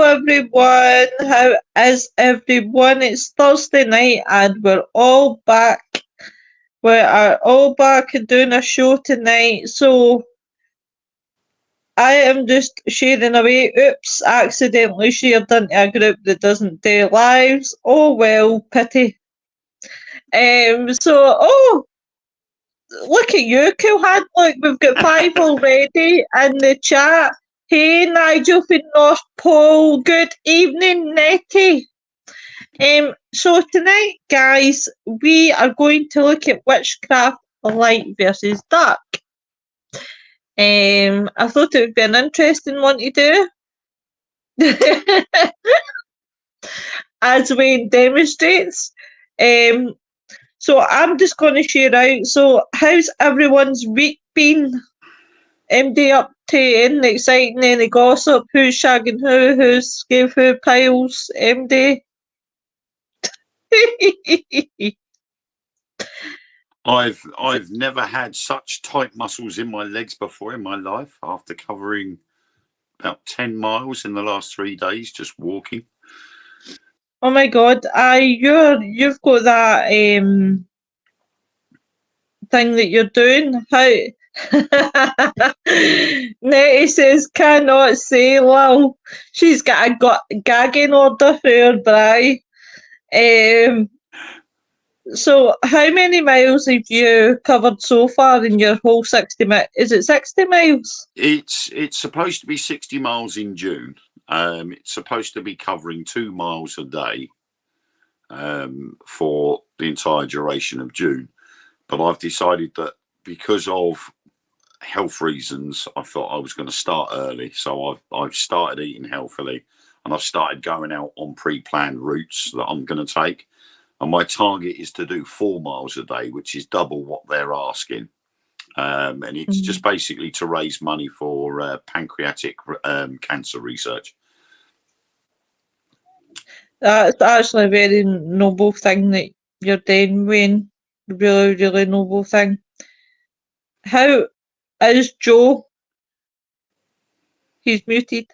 everyone. How is everyone? It's Thursday night and we're all back. We are all back and doing a show tonight. So I am just sharing away. Oops, accidentally shared into a group that doesn't do lives. Oh well, pity. Look at you, Cool Hand. Look, we've got 5 already in the chat. Hey, Nigel from North Pole. Good evening, Nettie. So tonight, guys, we are going to look at Witchcraft Light versus Dark. I thought it would be an interesting one to do. As Wayne demonstrates. So I'm just going to share out. So how's everyone's week been? MD up to anything exciting, any gossip? Who's shagging who's gave who piles? MD? I've never had such tight muscles in my legs before in my life after covering about 10 miles in the last 3 days just walking. Oh my god, you've got that thing that you're doing. How Nettie says cannot say lol. She's got a gagging order for her bri. So how many miles have you covered so far in your whole 60 miles? Is it 60 miles? It's supposed to be 60 miles in June. It's supposed to be covering 2 miles a day for the entire duration of June. But I've decided that because of health reasons, I thought I was going to start early. So I've started eating healthily and I've started going out on pre-planned routes that I'm going to take. And my target is to do 4 miles a day, which is double what they're asking. And it's just basically to raise money for pancreatic cancer research. That's actually a very noble thing that you're doing, Wayne. Really, really noble thing. How is Joe? He's muted.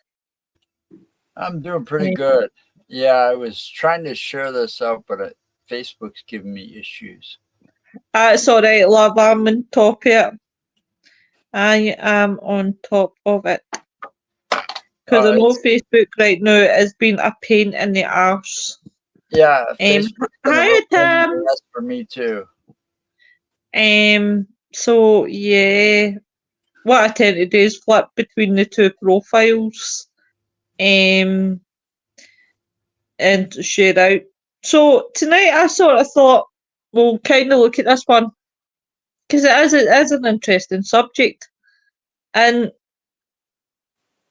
I'm doing pretty good. Yeah, I was trying to share this out, but Facebook's giving me issues. It's all right, love. I'm on top of it. I am on top of it. Because I know Facebook right now has been a pain in the arse. Yeah, Facebook. Hi, Tim. That's for me too. So yeah, what I tend to do is flip between the two profiles, and share out. So tonight I sort of thought we'll kind of look at this one because it is an interesting subject, and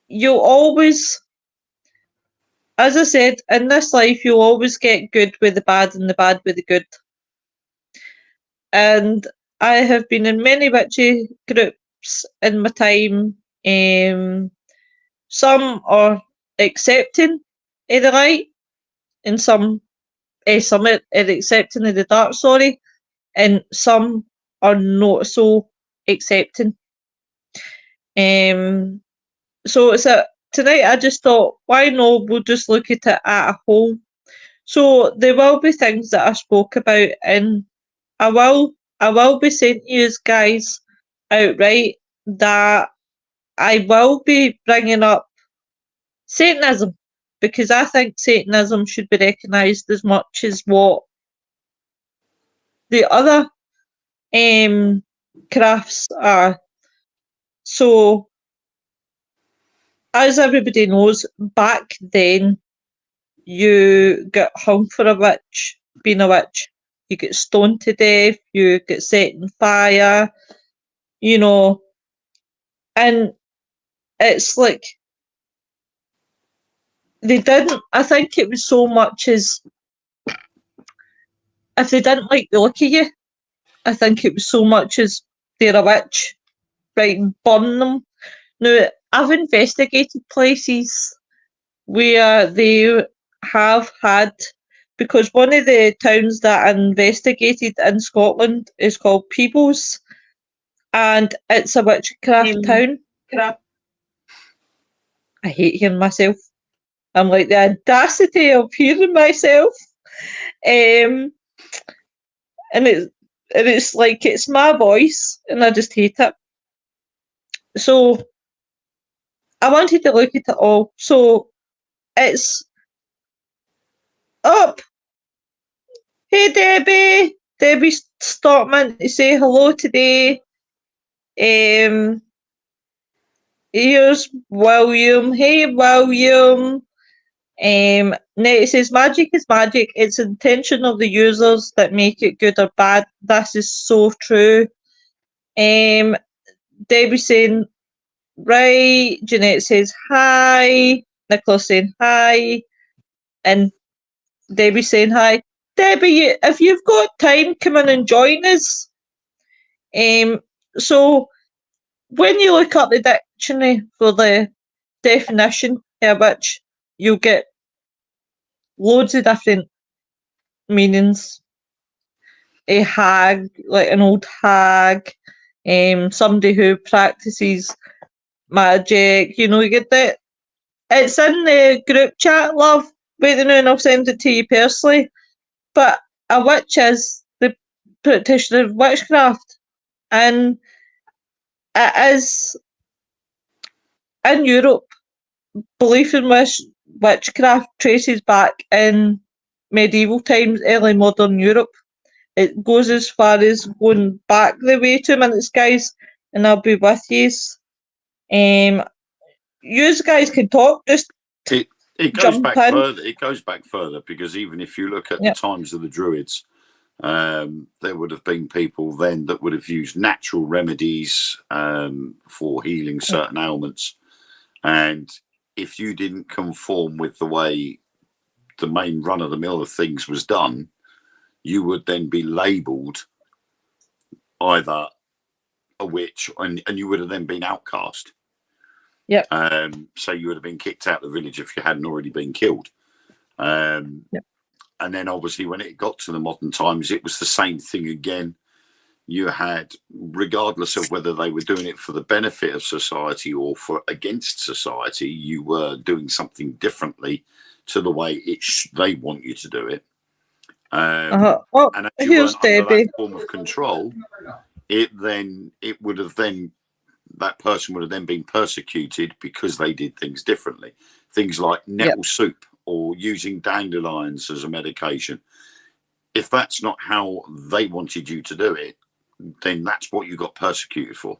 you'll always, as I said, in this life you'll always get good with the bad and the bad with the good. And I have been in many witchy groups in my time. Some are accepting of the light, and some are accepting of the dark, sorry, and some are not so accepting. So tonight I just thought, why not, we'll just look at it at a whole. So there will be things that I spoke about, and I will be saying to you guys outright that I will be bringing up Satanism, because I think Satanism should be recognised as much as what the other crafts are. So, as everybody knows, back then you got hung for a witch, being a witch. You get stoned to death, you get set on fire, you know, and it's like they didn't, I think it was so much as if they didn't like the look of you, I think it was so much as they're a witch, right, burn them. Now, I've investigated places where they have had, because one of the towns that I investigated in Scotland is called Peebles, and it's a witchcraft town. I hate hearing myself. I'm like, the audacity of hearing myself. And it's like, it's my voice, and I just hate it. So I wanted to look at it all. So it's up. Hey Debbie. Debbie Stockman to say hello today. Here's William. Hey William. It says magic is magic. It's the intention of the users that make it good or bad. This is so true. Debbie saying right. Jeanette says hi. Nicola saying hi. And Debbie saying hi. Debbie, if you've got time, come in and join us. So when you look up the dictionary for the definition of witch, you'll get loads of different meanings. A hag, like an old hag, somebody who practices magic, you get that. It's in the group chat, love. Wait a minute, and I'll send it to you personally. But a witch is the practitioner of witchcraft, and it is in Europe. Belief in witchcraft traces back in medieval times, early modern Europe. It goes as far as going back the way 2 minutes, guys, and I'll be with yous. You guys can talk, just it goes jump back in. further. It goes back further because even if you look at the times of the Druids, there would have been people then that would have used natural remedies for healing certain ailments. And if you didn't conform with the way the main run of the mill of things was done, you would then be labelled either a witch, and you would have then been outcast. Yep. So you would have been kicked out of the village if you hadn't already been killed. Yep. And then obviously when it got to the modern times, it was the same thing again. You had, regardless of whether they were doing it for the benefit of society or for against society, you were doing something differently to the way they want you to do it. And as you weren't under that form of control, that person would have then been persecuted because they did things differently. Things like nettle soup or using dandelions as a medication. If that's not how they wanted you to do it, then that's what you got persecuted for.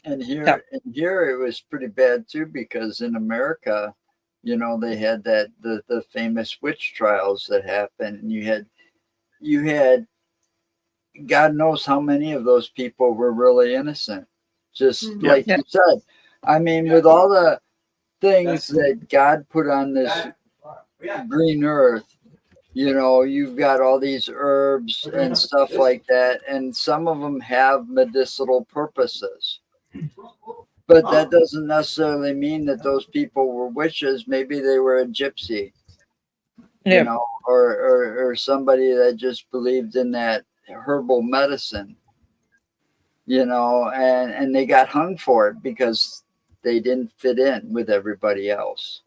And here it was pretty bad too, because in America, they had the famous witch trials that happened, and you had God knows how many of those people were really innocent. Just like you said, I mean, with all the things that God put on this green earth, you've got all these herbs and stuff like that, and some of them have medicinal purposes. But that doesn't necessarily mean that those people were witches. Maybe they were a gypsy, or somebody that just believed in that herbal medicine, and they got hung for it because they didn't fit in with everybody else.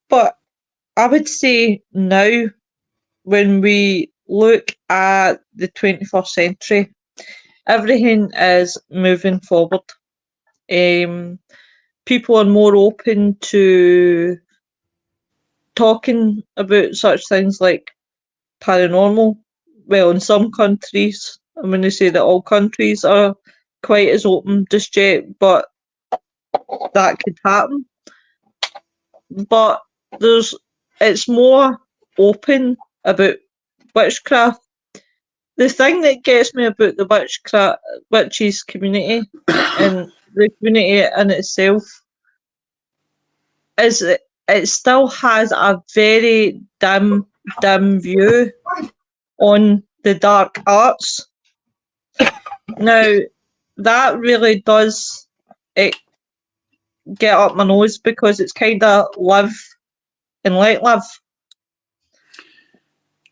But I would say now, when we look at the 21st century, everything is moving forward. People are more open to talking about such things like paranormal. Well, in some countries, I'm going to say that all countries are quite as open just yet, but that could happen. But it's more open about witchcraft. The thing that gets me about the witches community and the community in itself is that it still has a very dim view on the dark arts. Now, that really does get up my nose, because it's kind of live and let live.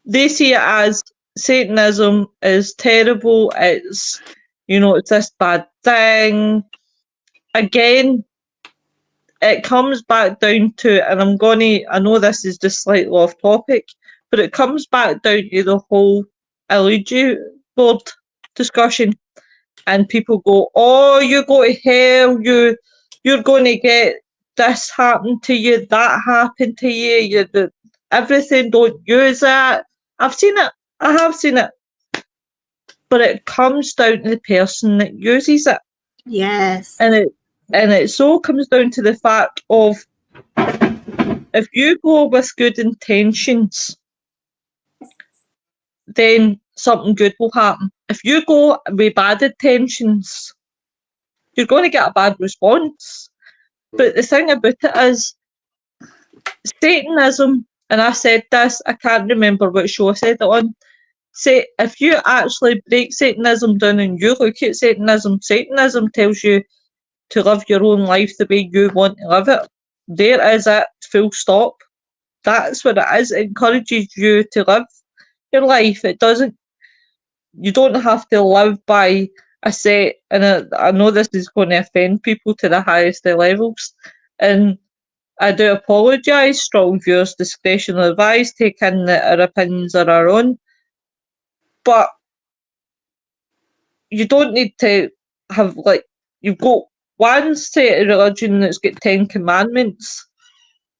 They see it as Satanism is terrible. It's, it's this bad thing. Again, it comes back down to, and I know this is just slightly off topic, but it comes back down to the whole Ouija board discussion. And people go, oh, you go to hell, you're going to get this happen to you, that happened to you, everything, don't use that. I've seen it. I have seen it. But it comes down to the person that uses it. Yes. And it so comes down to the fact of, if you go with good intentions, then something good will happen. If you go with bad intentions, you're going to get a bad response. But the thing about it is, Satanism, and I said this, I can't remember what show I said it on, say if you actually break Satanism down and you look at Satanism, Satanism tells you to live your own life the way you want to live it. There is it, full stop. That's what it is. It encourages you to live your life. It doesn't, you don't have to live by a set, and I know this is going to offend people to the highest of levels, and I do apologise. Strong viewers' discretion advised. Take in that our opinions are our own, but you don't need to have, like, you've got one set of religion that's got 10 commandments,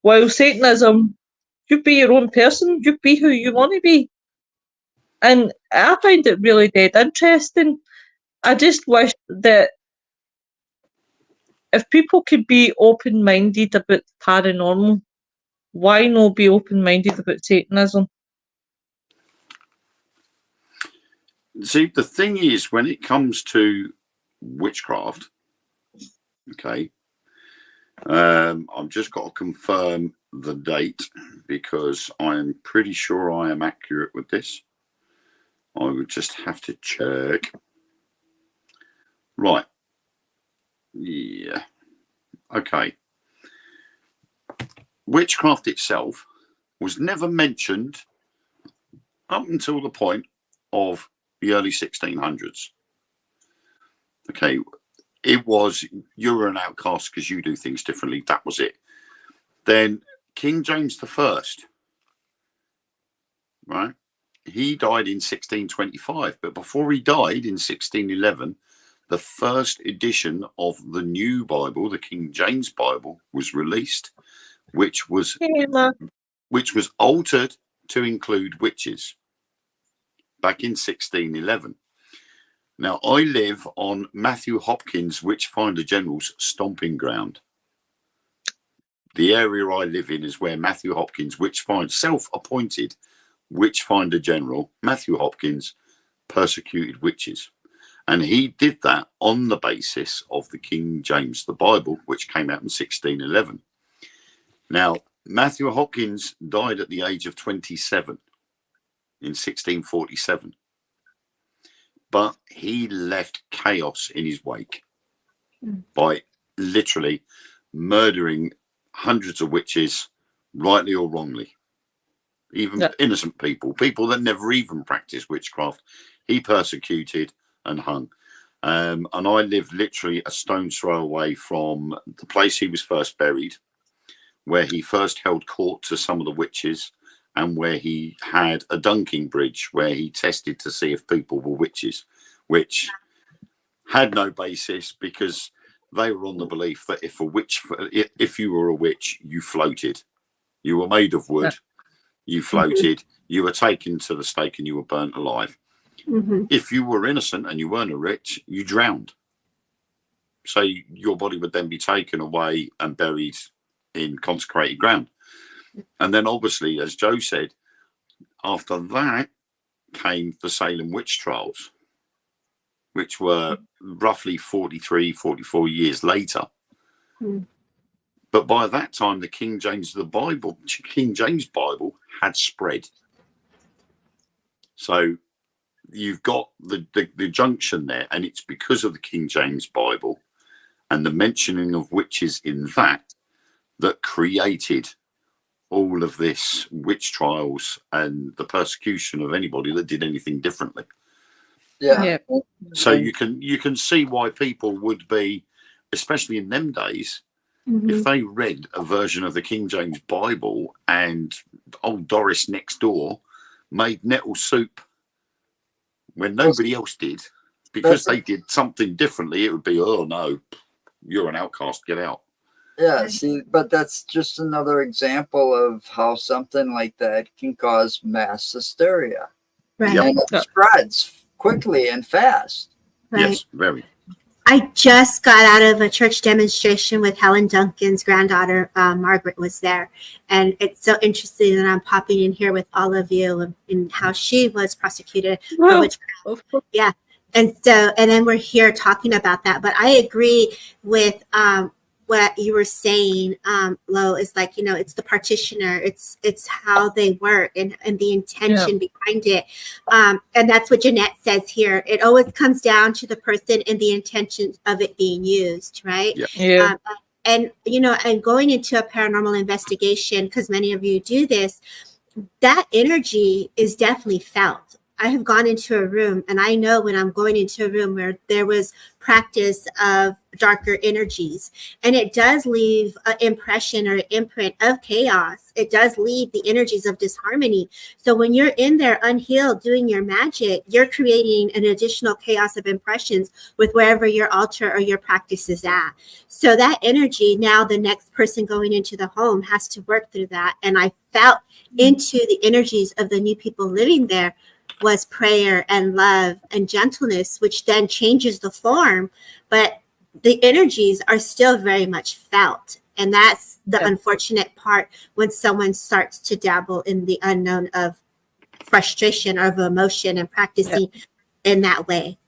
while Satanism, you be your own person. You be who you want to be, and I find it really dead interesting. I just wish that if people could be open-minded about paranormal, why not be open-minded about Satanism? See, the thing is, when it comes to witchcraft, okay, I've just got to confirm the date because I am pretty sure I am accurate with this. I would just have to check. Right. Yeah. Okay. Witchcraft itself was never mentioned up until the point of the early 1600s. Okay. It was, you were an outcast because you do things differently. That was it. Then King James I, right? He died in 1625, but before he died in 1611, the first edition of the new Bible, the King James Bible, was released, which was altered to include witches back in 1611. Now, I live on Matthew Hopkins, Witchfinder General's stomping ground. The area I live in is where Matthew Hopkins, self-appointed Witchfinder General, Matthew Hopkins, persecuted witches. And he did that on the basis of the King James, the Bible, which came out in 1611. Now, Matthew Hopkins died at the age of 27 in 1647. But he left chaos in his wake by literally murdering hundreds of witches, rightly or wrongly. Even innocent people that never even practiced witchcraft, he persecuted and hung. And I live literally a stone's throw away from the place he was first buried, where he first held court to some of the witches, and where he had a dunking bridge where he tested to see if people were witches, which had no basis because they were on the belief that if you were a witch, you floated. You were made of wood, you floated, you were taken to the stake and you were burnt alive. If you were innocent and you weren't a witch, you drowned. So your body would then be taken away and buried in consecrated ground. And then obviously, as Joe said, after that came the Salem witch trials, which were roughly 43, 44 years later. But by that time, the King James Bible had spread. So you've got the junction there, and it's because of the King James Bible and the mentioning of witches in that created all of this witch trials and the persecution of anybody that did anything differently. Yeah. So you can see why people would be, especially in them days, if they read a version of the King James Bible and old Doris next door made nettle soup when nobody else did, because they did something differently, it would be, oh no, you're an outcast, get out. Yeah, see, but that's just another example of how something like that can cause mass hysteria. Right. And it spreads quickly and fast. Right. Yes, very. I just got out of a church demonstration with Helen Duncan's granddaughter. Margaret was there. And it's so interesting that I'm popping in here with all of you and how she was prosecuted for witchcraft. Yeah. And so, and then we're here talking about that. But I agree with what you were saying, Lo, is like, it's the practitioner, it's how they work and the intention behind it. And that's what Jeanette says here. It always comes down to the person and the intention of it being used, right? Yeah. And, and going into a paranormal investigation, because many of you do this, that energy is definitely felt. I have gone into a room, and I know when I'm going into a room where there was practice of darker energies, and it does leave an impression or imprint of chaos. It does leave the energies of disharmony. So when you're in there unhealed doing your magic, you're creating an additional chaos of impressions with wherever your altar or your practice is at. So that energy, now the next person going into the home has to work through that. And I felt into the energies of the new people living there was prayer and love and gentleness, which then changes the form, but the energies are still very much felt. And that's the unfortunate part when someone starts to dabble in the unknown of frustration or of emotion and practicing in that way.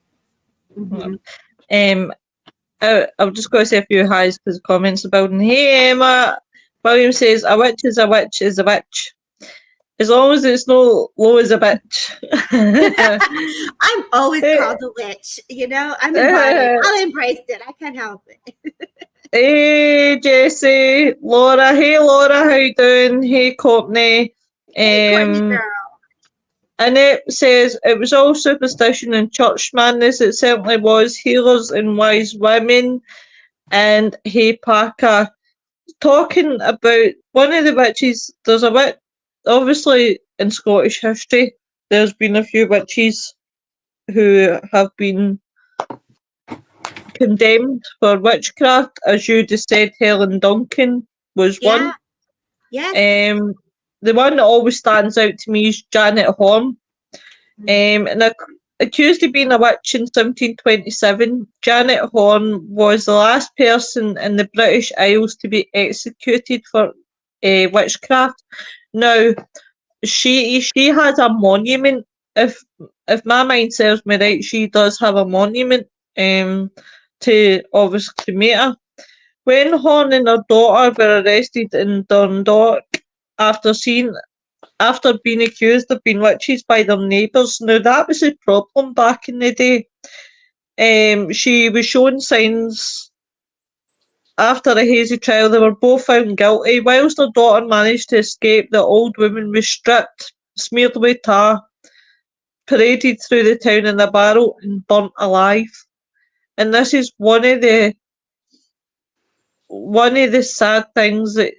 I'm just going to say a few highs because comments about, hey Emma, William says, a witch is a witch is a witch. As long as it's no low as a bitch. I'm always called a witch, I'm invited. I'll embrace it. I can't help it. Hey, Jessie. Laura. Hey, Laura. How you doing? Hey, Courtney. Hey, Courtney girl. Annette says, it was all superstition and church madness. It certainly was. Healers and wise women. And hey, Parker. Talking about one of the witches, there's a witch. Obviously, in Scottish history, there's been a few witches who have been condemned for witchcraft. As you just said, Helen Duncan was one. Yes. The one that always stands out to me is Janet Horn. And accused of being a witch in 1727, Janet Horn was the last person in the British Isles to be executed for witchcraft. Now, she has a monument. If my mind serves me right, she does have a monument to obviously cremate her. When Horn and her daughter were arrested in Dundalk after being accused of being witches by their neighbours. Now that was a problem back in the day. She was showing signs. After a hazy trial, they were both found guilty. Whilst her daughter managed to escape, the old woman was stripped, smeared with tar, paraded through the town in a barrel, and burnt alive. And this is one of the sad things that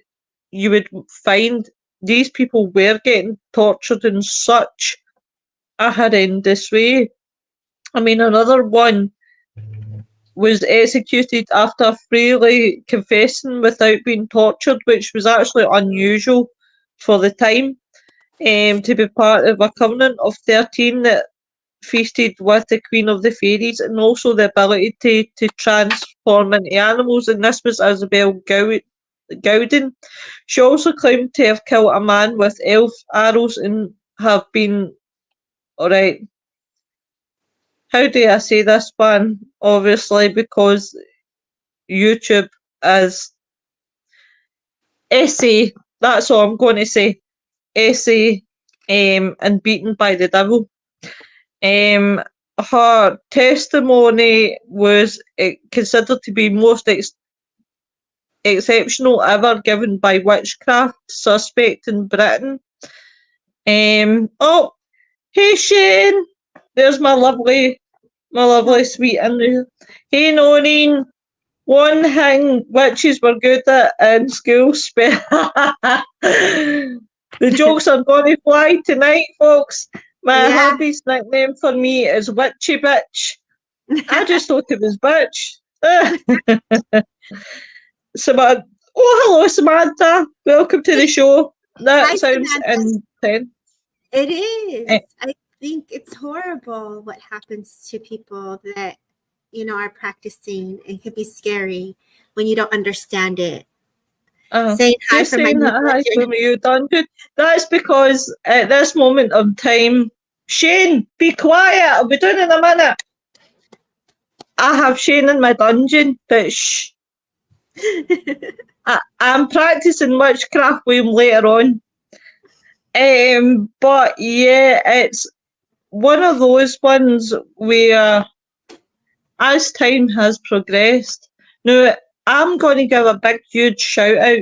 you would find. These people were getting tortured in such a horrendous way. I mean, another one was executed after freely confessing without being tortured, which was actually unusual for the time, to be part of a covenant of 13 that feasted with the Queen of the Fairies, and also the ability to transform into animals, and this was Isabel Gowden. She also claimed to have killed a man with elf arrows and have been... Alright. How do I say this one? Obviously, because YouTube is essay. That's all I'm going to say. Essay and beaten by the devil. Her testimony was considered to be most exceptional ever given by witchcraft suspect in Britain. Oh, hey Shane, there's my lovely sweet in there. Hey Noreen, One thing witches were good at in school. The jokes are going to fly tonight, folks. My Yeah. hubby's nickname for me is Witchy Bitch. I just thought it was bitch. Samantha. Oh, hello, Samantha. Welcome to the show. That Hi, sounds Samantha. intense. It is. Eh. I think it's horrible what happens to people that, you know, are practicing. It can be scary when you don't understand it. Saying hi Just from my saying new that hi budget. from you, done good. That's because at this moment of time, Shane, be quiet. I'll be doing in a minute. I have Shane in my dungeon, but shh. I'm practicing witchcraft with him later on. But yeah, it's one of those ones where, as time has progressed, now I'm going to give a big, huge shout out.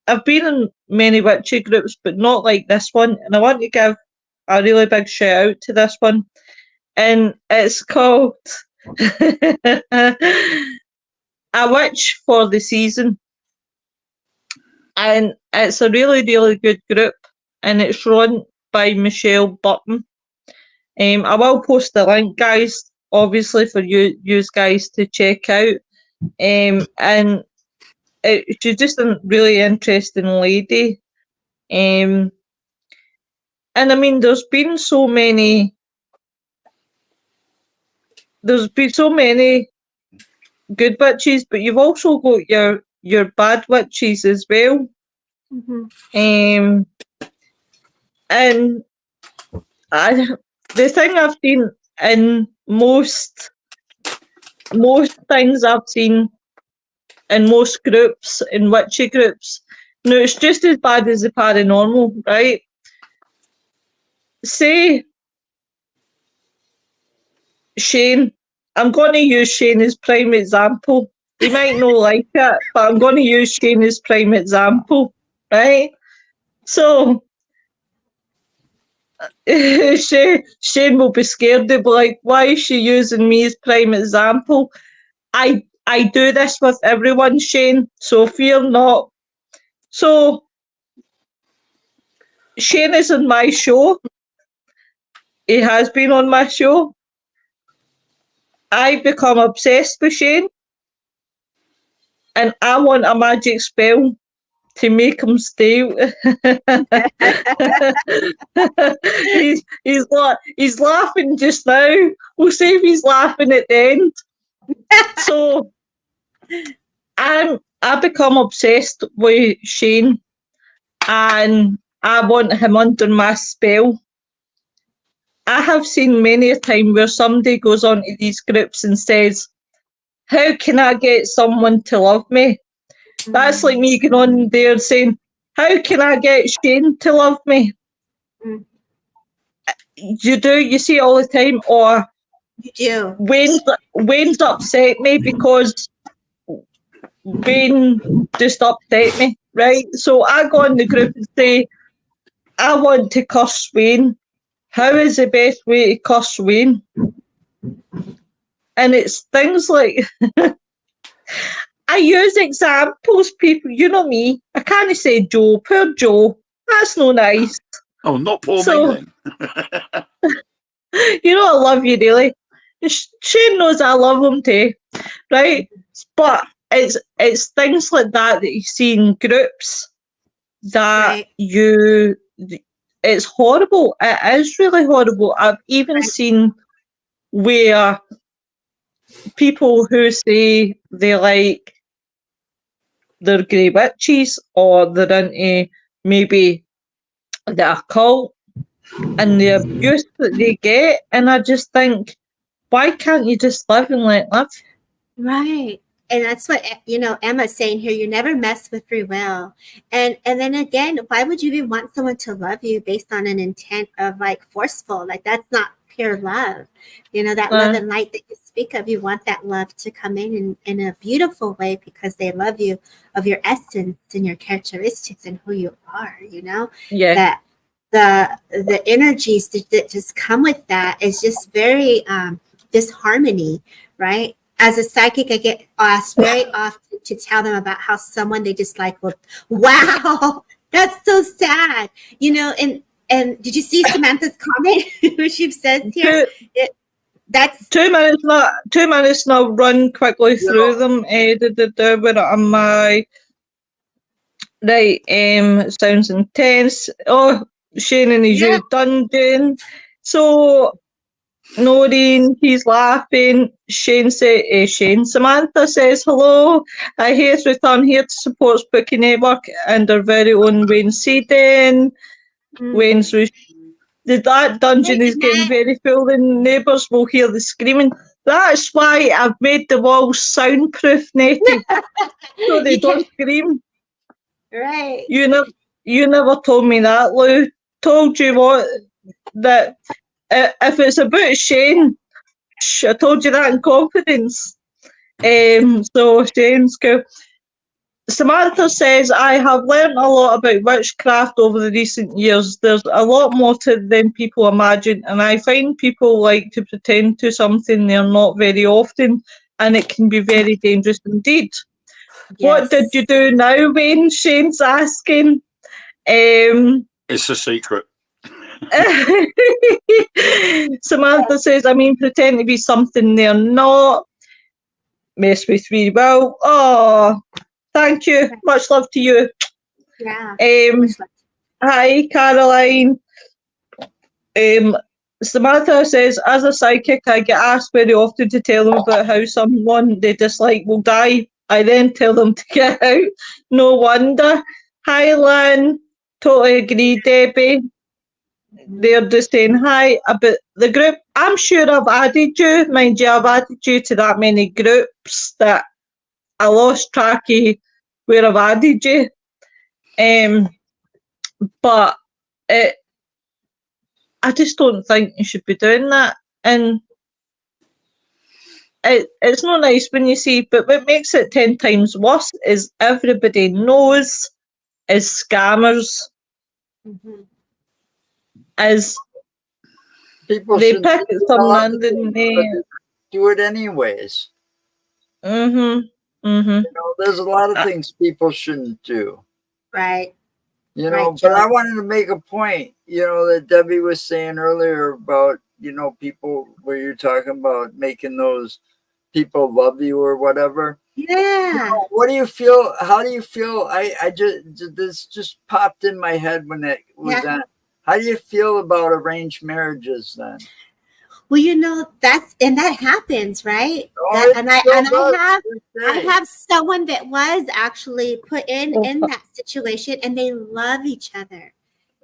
I've been in many witchy groups, but not like this one, and I want to give a really big shout out to this one, and it's called A Witch for the Season, and it's a really, really good group, and it's run by Michelle Burton. I will post the link, guys, obviously for you guys to check out. And she's just a really interesting lady. And I mean, there's been so many good witches, but you've also got your bad witches as well. Mhm. And the thing I've seen in most things I've seen in most groups, in witchy groups, no, it's just as bad as the paranormal, right? Say, Shane, I'm going to use Shane as prime example. He might not like it, but I'm going to use Shane as prime example, right? So, Shane will be scared. They'll be like, why is she using me as prime example? I do this with everyone, Shane, so fear not. So, Shane is on my show. He has been on my show. I become obsessed with Shane, and I want a magic spell to make him stay. he's laughing just now. We'll see if he's laughing at the end. So I become obsessed with Shane, and I want him under my spell. I have seen many a time where somebody goes on to these groups and says, how can I get someone to love me? That's like me going on there saying, how can I get Shane to love me? Mm. You see it all the time. Or You do. Wayne's upset me because Wayne just upset me, right? So I go in the group and say, I want to curse Wayne. How is the best way to curse Wayne? And it's things like, I use examples, people, you know me. I can't say Joe, poor Joe. That's no nice. Oh, not poor So, me then. you know I love you, really. Shane knows I love him too, right? But it's things like that you see in groups that Right. it's horrible. It is really horrible. I've even seen where people who say they're grey witches or they're into maybe the occult and the abuse that they get, and I just think, why can't you just live and let live? Right. And that's what, you know, Emma's saying here. You never mess with free will. And then again, why would you even want someone to love you based on an intent of like forceful? Like that's not pure love. You know, that love and light that you speak of, you want that love to come in a beautiful way because they love you of your essence and your characteristics and who you are, you know? Yeah. That the energies that just come with that is just very disharmony, right? as a psychic, I get asked very often to tell them about how someone they dislike will, wow, that's so sad. You know, and did you see Samantha's comment? Who she says here? That's 2 minutes now. 2 minutes now. Run quickly through them. Where am I? Right. Sounds intense. Oh, Shane and his Yeah. dungeon. So, Noreen, he's laughing. Samantha says hello. I hate return here to support Spooky Network and our very own Wayne Seaden. Wayne's that dungeon is getting very full and neighbours will hear the screaming. That's why I've made the walls soundproof, Nettie, so they don't scream. Right. You never told me that, Lou. Told you what? That if it's about Shane, I told you that in confidence. So Shane's cool. Samantha says, I have learned a lot about witchcraft over the recent years. There's a lot more to it than people imagine, and I find people like to pretend to something they're not very often, and it can be very dangerous indeed. Yes. What did you do now, Wayne? Shane's asking. It's a secret. Samantha says, I mean, pretend to be something they're not. Mess with me. Well, oh, thank you. Much love to you. Yeah. Hi, Caroline. Samantha says, as a psychic, I get asked very often to tell them about how someone they dislike will die. I then tell them to get out. No wonder. Hi, Lan. Totally agree, Debbie. They're just saying hi about the group. I'm sure I've added you. Mind you, I've added you to that many groups that I lost track of where I've added you. But I just don't think you should be doing that. And it's not nice when you see, but what makes it 10 times worse is everybody knows is scammers. As People they should pick some random do it anyways. You know, there's a lot of things people shouldn't do. Right. You know, Right, but I Joe. wanted to make a point, you know, that Debbie was saying earlier about, you know, people where you're talking about making those people love you or whatever. Yeah. You know, what do you feel? How do you feel? I just, this just popped in my head when it was on. How do you feel about arranged marriages then? Well, you know, that happens, right? Oh, I have someone that was actually put in that situation, and they love each other.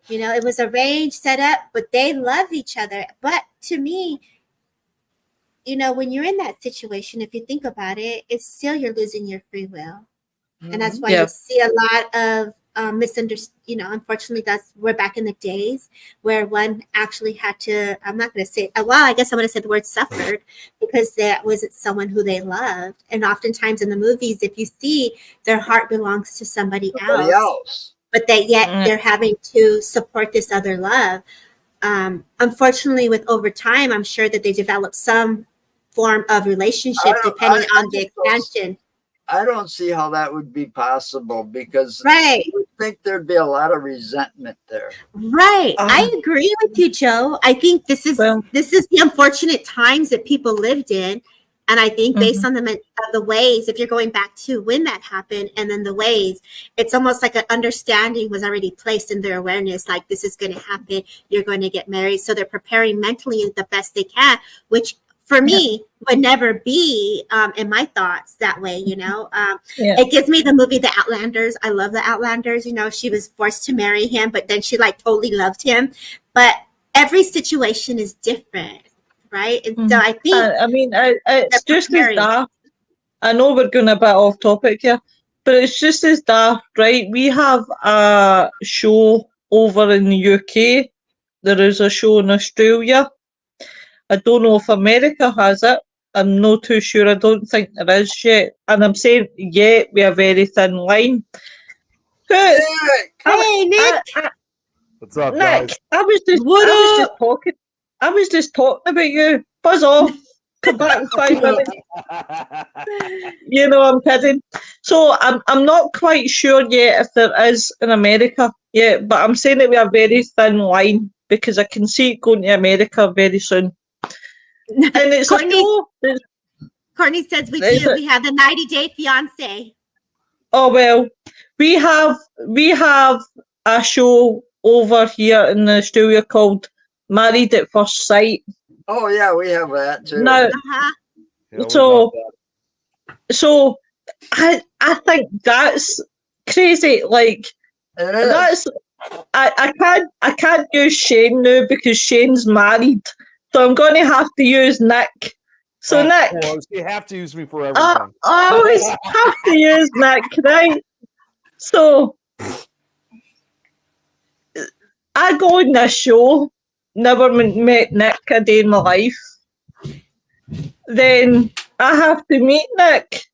You know, it was arranged, set up, but they love each other. But to me, you know, when you're in that situation, if you think about it, it's still you're losing your free will. And that's why you see a lot of misunderstanding. You know, unfortunately, we're back in the days where one actually had to, I'm not going to say, well, I guess I'm going to say the word suffered, because that wasn't someone who they loved. And oftentimes in the movies, if you see, their heart belongs to somebody else. But they're having to support this other love. Unfortunately, with over time, I'm sure that they develop some form of relationship depending on the expansion. I don't see how that would be possible, because I think there'd be a lot of resentment there. Right. I agree with you, Joe. I think this is the unfortunate times that people lived in. And I think based on the ways, if you're going back to when that happened and then the ways, it's almost like an understanding was already placed in their awareness, like this is going to happen, you're going to get married. So they're preparing mentally the best they can, which for me would never be in my thoughts that way, you know. It gives me the movie The Outlanders. I love The Outlanders. You know, she was forced to marry him, but then she like totally loved him. But every situation is different. Right. And so I think it's just as daft. I know we're going a bit off topic here, but it's just as daft, right? We have a show over in the UK. There is a show in Australia. I don't know if America has it. I'm not too sure. I don't think there is yet. And I'm saying yet with a very thin line. Hey, Nick. What's up, Nick, guys? I was just talking about you. Buzz off. Come back in 5 minutes. You know, I'm kidding. So I'm not quite sure yet if there is in America yet, but I'm saying it with a very thin line because I can see it going to America very soon. And it's a show. Courtney says we do. We have the 90-day fiance. Oh well, we have a show over here in Australia called Married at First Sight. Oh yeah, we have that too. Now, Yeah, so I think that's crazy. Like that's I can't use Shane now because Shane's married, so I'm going to have to use Nick. So Nick, you have to use me for everything. I always have to use Nick, right? So I go on this show, never met Nick a day in my life. Then I have to meet Nick.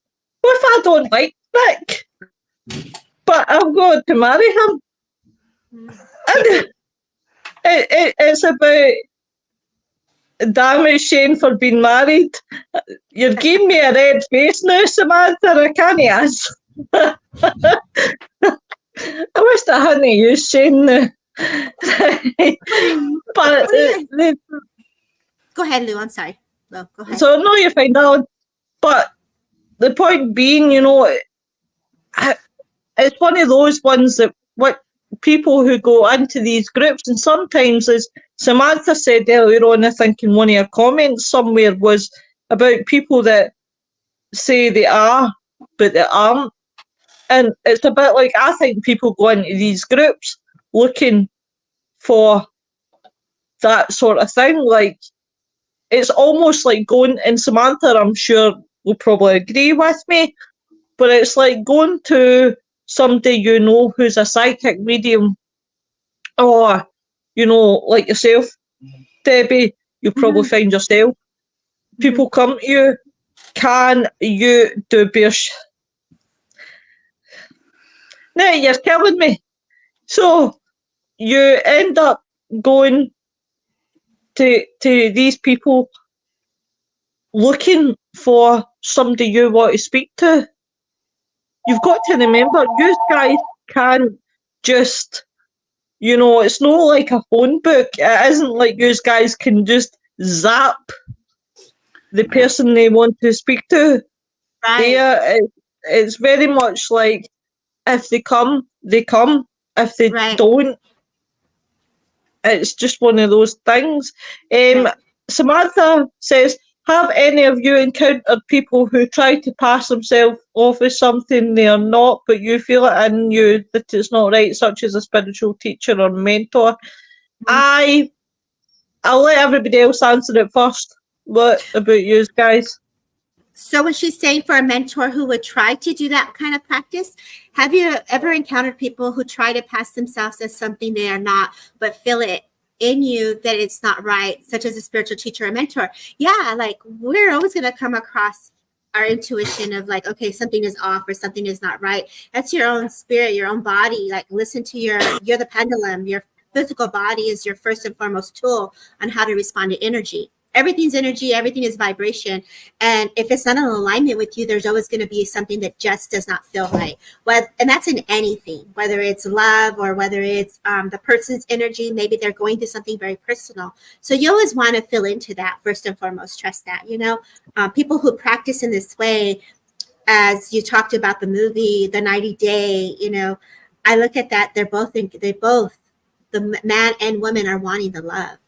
What if I don't like Nick? But I've got to marry him. And it's about damn it, Shane, for being married. You're giving me a red face now, Samantha. I can't ask. I wish I hadn't used Shane now. But go ahead, Lou. I'm sorry. No, go ahead. So no, you find out. But the point being, you know, it's one of those ones that what people who go into these groups, and sometimes, as Samantha said earlier on, I think in one of her comments somewhere, was about people that say they are, but they aren't. And it's a bit like, I think people go into these groups looking for that sort of thing. Like, it's almost like going, and Samantha, I'm sure, will probably agree with me, but it's like going to somebody you know who's a psychic medium, or, you know, like yourself, Debbie, you'll probably find yourself. People come to you, can you do Now you're killing me. So you end up going to these people looking for somebody you want to speak to. You've got to remember, you guys can't just, you know, it's not like a phone book. It isn't like you guys can just zap the person they want to speak to. Right. It's very much like, if they come, they come. If they don't, it's just one of those things. Samantha says, have any of you encountered people who try to pass themselves off as something they are not, but you feel it in you that it's not right, such as a spiritual teacher or mentor? I'll let everybody else answer it first. What about you guys? So when she's saying for a mentor who would try to do that kind of practice, have you ever encountered people who try to pass themselves as something they are not, but feel it in you that it's not right, such as a spiritual teacher or mentor? Yeah, like we're always going to come across our intuition of like, okay, something is off or something is not right. That's your own spirit, your own body. Like listen to you're the pendulum. Your physical body is your first and foremost tool on how to respond to energy. Everything's energy, everything is vibration. And if it's not in alignment with you, there's always going to be something that just does not feel right. And that's in anything, whether it's love or whether it's the person's energy, maybe they're going through something very personal. So you always want to feel into that first and foremost, trust that, you know, people who practice in this way, as you talked about the movie, the 90-day, you know, I look at that, they're both, the man and woman are wanting the love.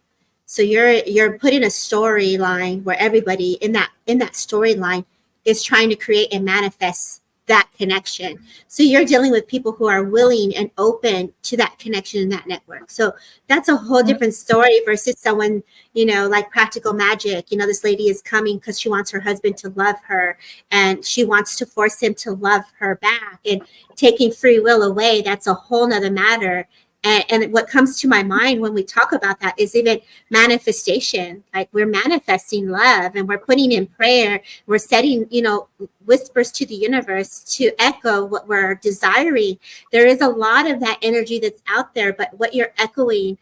So you're putting a storyline where everybody in that storyline is trying to create and manifest that connection. So you're dealing with people who are willing and open to that connection in that network. So that's a whole different story versus someone, you know, like Practical Magic. You know, this lady is coming because she wants her husband to love her and she wants to force him to love her back, and taking free will away. That's a whole nother matter. And what comes to my mind when we talk about that is even manifestation. Like we're manifesting love and we're putting in prayer. We're setting, you know, whispers to the universe to echo what we're desiring. There is a lot of that energy that's out there, but what you're echoing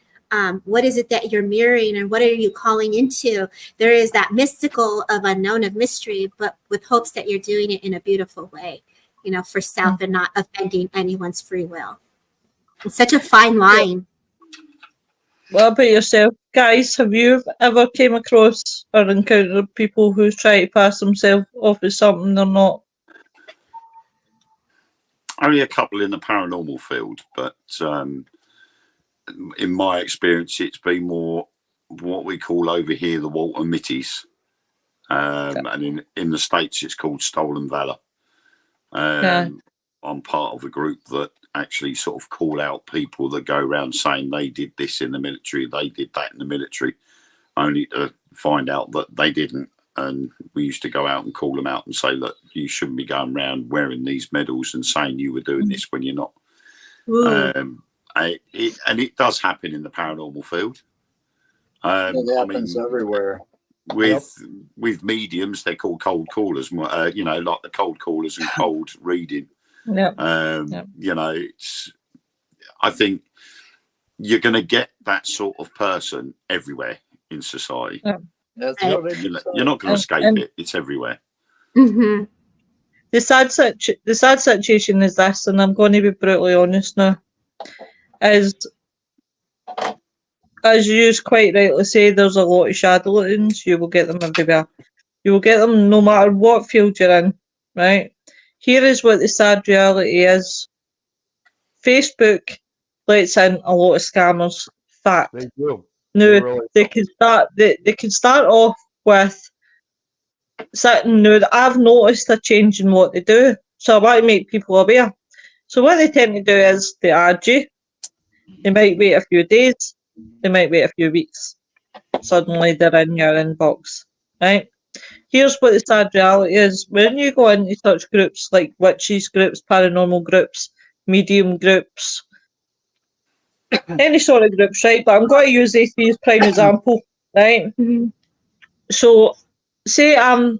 What is it that you're mirroring, and what are you calling into? There is that mystical of unknown of mystery, but with hopes that you're doing it in a beautiful way, you know, for self and not offending anyone's free will. It's such a fine line. What about yourself, guys? Have you ever came across or encountered people who try to pass themselves off as something they're not? Only a couple in the paranormal field, but in my experience, it's been more what we call over here the Walter Mitties, and in the States it's called Stolen Valor. I'm part of a group that actually sort of call out people that go around saying they did this in the military, they did that in the military, only to find out that they didn't. And we used to go out and call them out and say, look, you shouldn't be going around wearing these medals and saying you were doing this when you're not. And it does happen in the paranormal field. It happens everywhere. With mediums, they're called cold callers, like the cold callers and cold reading. I think you're going to get that sort of person everywhere in society. That's you're not going to escape it. It's everywhere. Mm-hmm. The sad situation is this, and I'm going to be brutally honest now, is, as you quite rightly say, there's a lot of charlatans. You will get them everywhere. You will get them no matter what field you're in, right? Here is what the sad reality is. Facebook lets in a lot of scammers. Fact. They do. Now, they can start off with sitting. Now, I've noticed a change in what they do, so I want to make people aware. So what they tend to do is they add you. They might wait a few days. They might wait a few weeks. Suddenly they're in your inbox, right? Here's what the sad reality is. When you go into such groups like witches groups, paranormal groups, medium groups, any sort of groups, right? But I'm going to use ATV as prime example, right? Mm-hmm. So, say I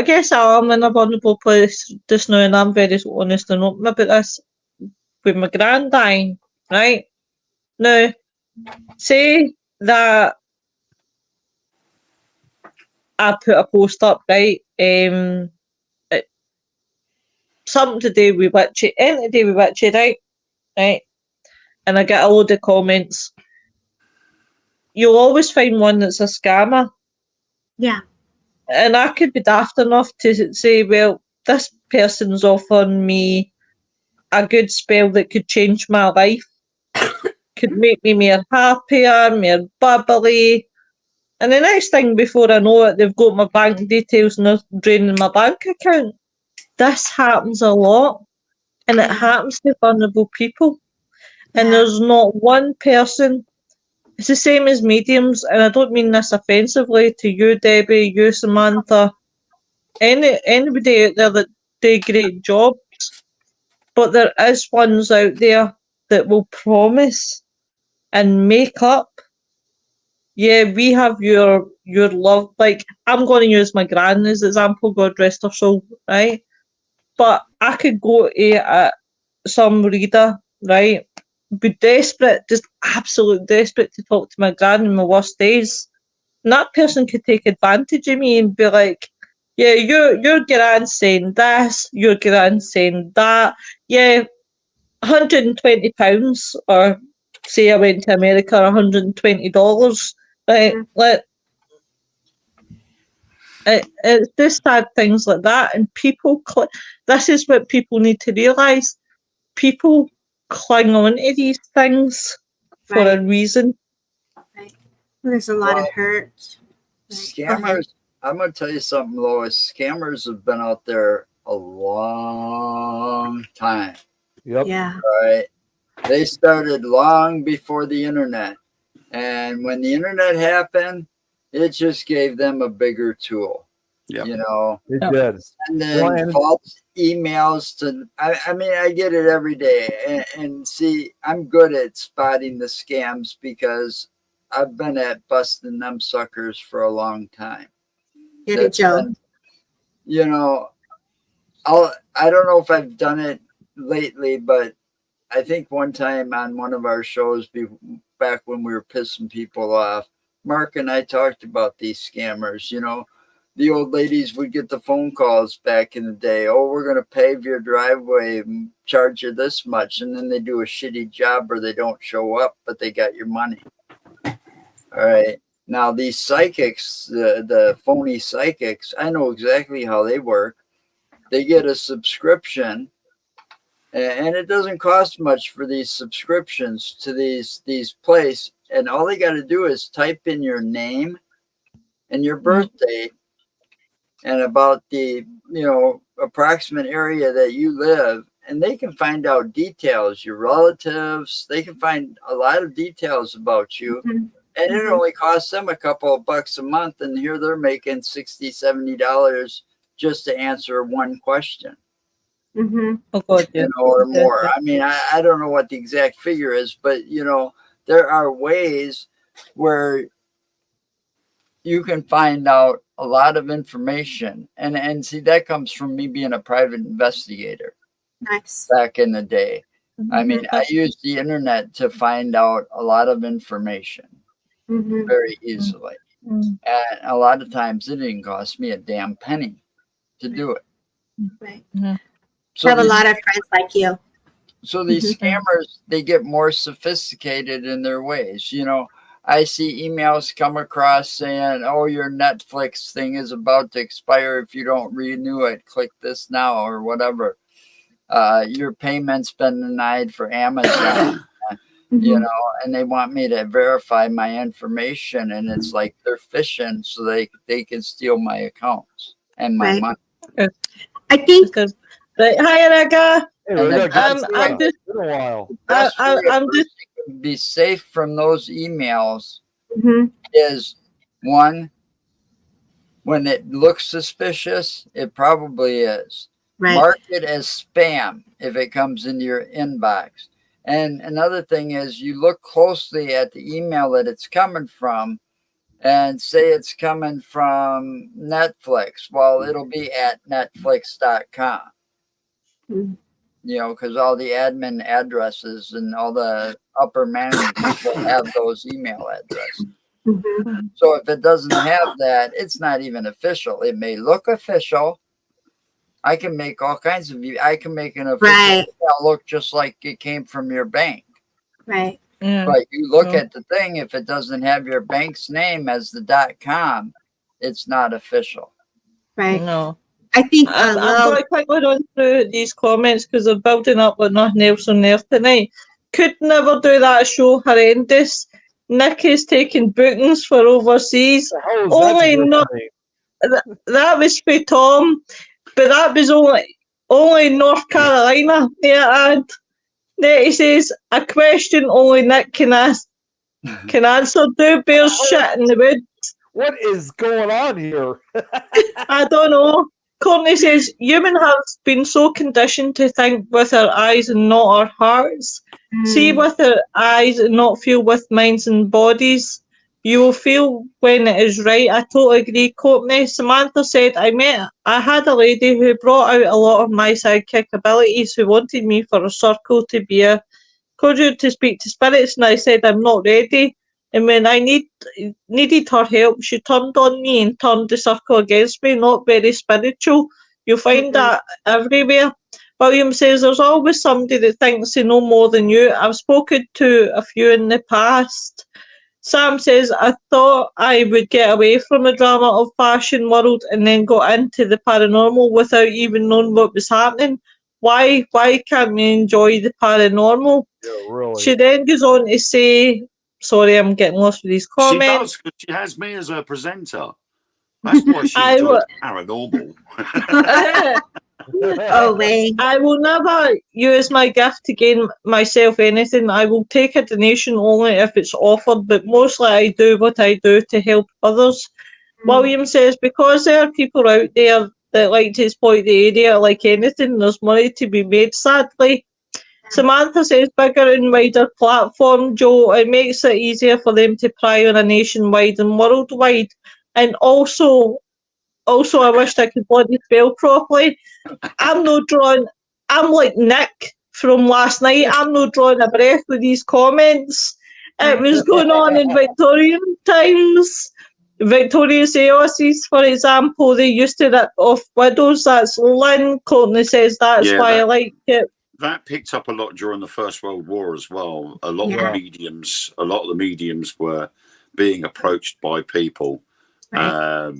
guess I'm in a vulnerable place just now, and I'm very honest and open about this with my grand dying, right? Now, say that I put a post up, right? Something to do with witchy, anything to do with witchy, right? Right? And I get a load of comments. You'll always find one that's a scammer. Yeah. And I could be daft enough to say, well, this person's offering me a good spell that could change my life, could make me more happier, more bubbly. And the next thing before I know it, they've got my bank details and they're draining my bank account. This happens a lot, and it happens to vulnerable people. And there's not one person. It's the same as mediums, and I don't mean this offensively to you, Debbie, you, Samantha, anybody out there that do great jobs. But there is ones out there that will promise and make up. Yeah, we have your love. Like, I'm going to use my gran as example, God rest her soul, right? But I could go to some reader, right, be desperate, just absolute desperate to talk to my gran in my worst days. And that person could take advantage of me and be like, yeah, your gran's saying this, your gran's saying that. Yeah, £120, or say I went to America, $120, right? It's just sad things like that, and people. This is what people need to realise. People cling on to these things for a reason. Right. There's a lot of hurt. Scammers. I'm going to tell you something, Lois. Scammers have been out there a long time. Yep. Yeah. Right. They started long before the internet. And when the internet happened, it just gave them a bigger tool. Yeah. You know, It did. and then false emails to, I mean, I get it every day. And see, I'm good at spotting the scams because I've been at busting them suckers for a long time. Get it, Joe. You know, I don't know if I've done it lately, but I think one time on one of our shows, back when we were pissing people off, Mark and I talked about these scammers. You know, the old ladies would get the phone calls back in the day. Oh, we're going to pave your driveway and charge you this much. And then they do a shitty job or they don't show up, but they got your money. All right. Now, these psychics, the phony psychics, I know exactly how they work. They get a subscription, and it doesn't cost much for these subscriptions to these places. And all they got to do is type in your name and your birth date and about the, you know, approximate area that you live, and they can find out details, your relatives. They can find a lot of details about you. Mm-hmm. And it only costs them a couple of bucks a month. And here they're making $60, $70 just to answer one question. Mm-hmm. Oh God, yeah. You know, or more. I mean, I don't know what the exact figure is, but, you know, there are ways where you can find out a lot of information. And see, that comes from me being a private investigator. Nice. Back in the day. I mean, I That's- used the internet to find out a lot of information Mm-hmm. very easily. Mm. And a lot of times it didn't cost me a damn penny to do it. Right. So Have a these- lot of friends like you. So these scammers, they get more sophisticated in their ways. You know, I see emails come across saying, oh, your Netflix thing is about to expire. If you don't renew it, click this now or whatever. Your payment's been denied for Amazon, you know, and they want me to verify my information. And it's like they're phishing so they can steal my accounts and my Right. money. I think Good. Right, hi Erica. Hey, we got I'm good just- it's been a while. Best way a I'm person just can be safe from those emails Mhm. is, one, when it looks suspicious, it probably is. Right. Mark it as spam if it comes into your inbox. And another thing is you look closely at the email that it's coming from and say it's coming from Netflix. Well, it'll be at netflix.com. Mhm. You know, because all the admin addresses and all the upper management will have those email addresses. Mhm. So if it doesn't have that, it's not even official. It may look official. I can make all kinds of, I can make an official Right. email look just like it came from your bank. Right. yeah. But you look Yeah. at the thing, if it doesn't have your bank's name as the .com, it's not official. Right. No. I think I'm well, going to quickly run through these comments because they're building up with nothing else on there tonight. Could never do that show, horrendous. Nick is taking bookings for overseas. The hell is Only that not- That was for Tom, but that was only North Carolina. Yeah, and then he says a question only Nick can answer. Do bears shit in the woods? What is going on here? I don't know. Courtney says humans have been so conditioned to think with our eyes and not our hearts. See with our eyes and not feel with minds and bodies. You will feel when it is right. I totally agree, Courtney. Samantha said, I had a lady who brought out a lot of my sidekick abilities who wanted me for a circle to be a conduit to speak to spirits, and I said I'm not ready. And when I needed her help, she turned on me and turned the circle against me. Not very spiritual. You'll find that everywhere. William says there's always somebody that thinks they know more than you. I've spoken to a few in the past. Sam says, I thought I would get away from the drama of fashion world and then got into the paranormal without even knowing what was happening. Why can't we enjoy the paranormal? Yeah, really. She then goes on to say, sorry, I'm getting lost with these She does, comments. because she has me as her presenter. That's why she I enjoys will- paranormal. oh wait. I will never use my gift to gain myself anything. I will take a donation only if it's offered, but mostly I do what I do to help others. William says, because there are people out there that like to exploit the area like anything, there's money to be made, sadly. Samantha says, bigger and wider platform, Joe. It makes it easier for them to pry on a nationwide and worldwide. And also, I wished I could bloody spell properly. I'm no drawing. I'm like Nick from last night. I'm not drawing a breath with these comments. It was going on in Victorian times. Victorian seances, for example, they used to rip off widows. That's Lynn. Courtney says that's why I like it. That picked up a lot during the First World War as well. A lot of the mediums were being approached by people that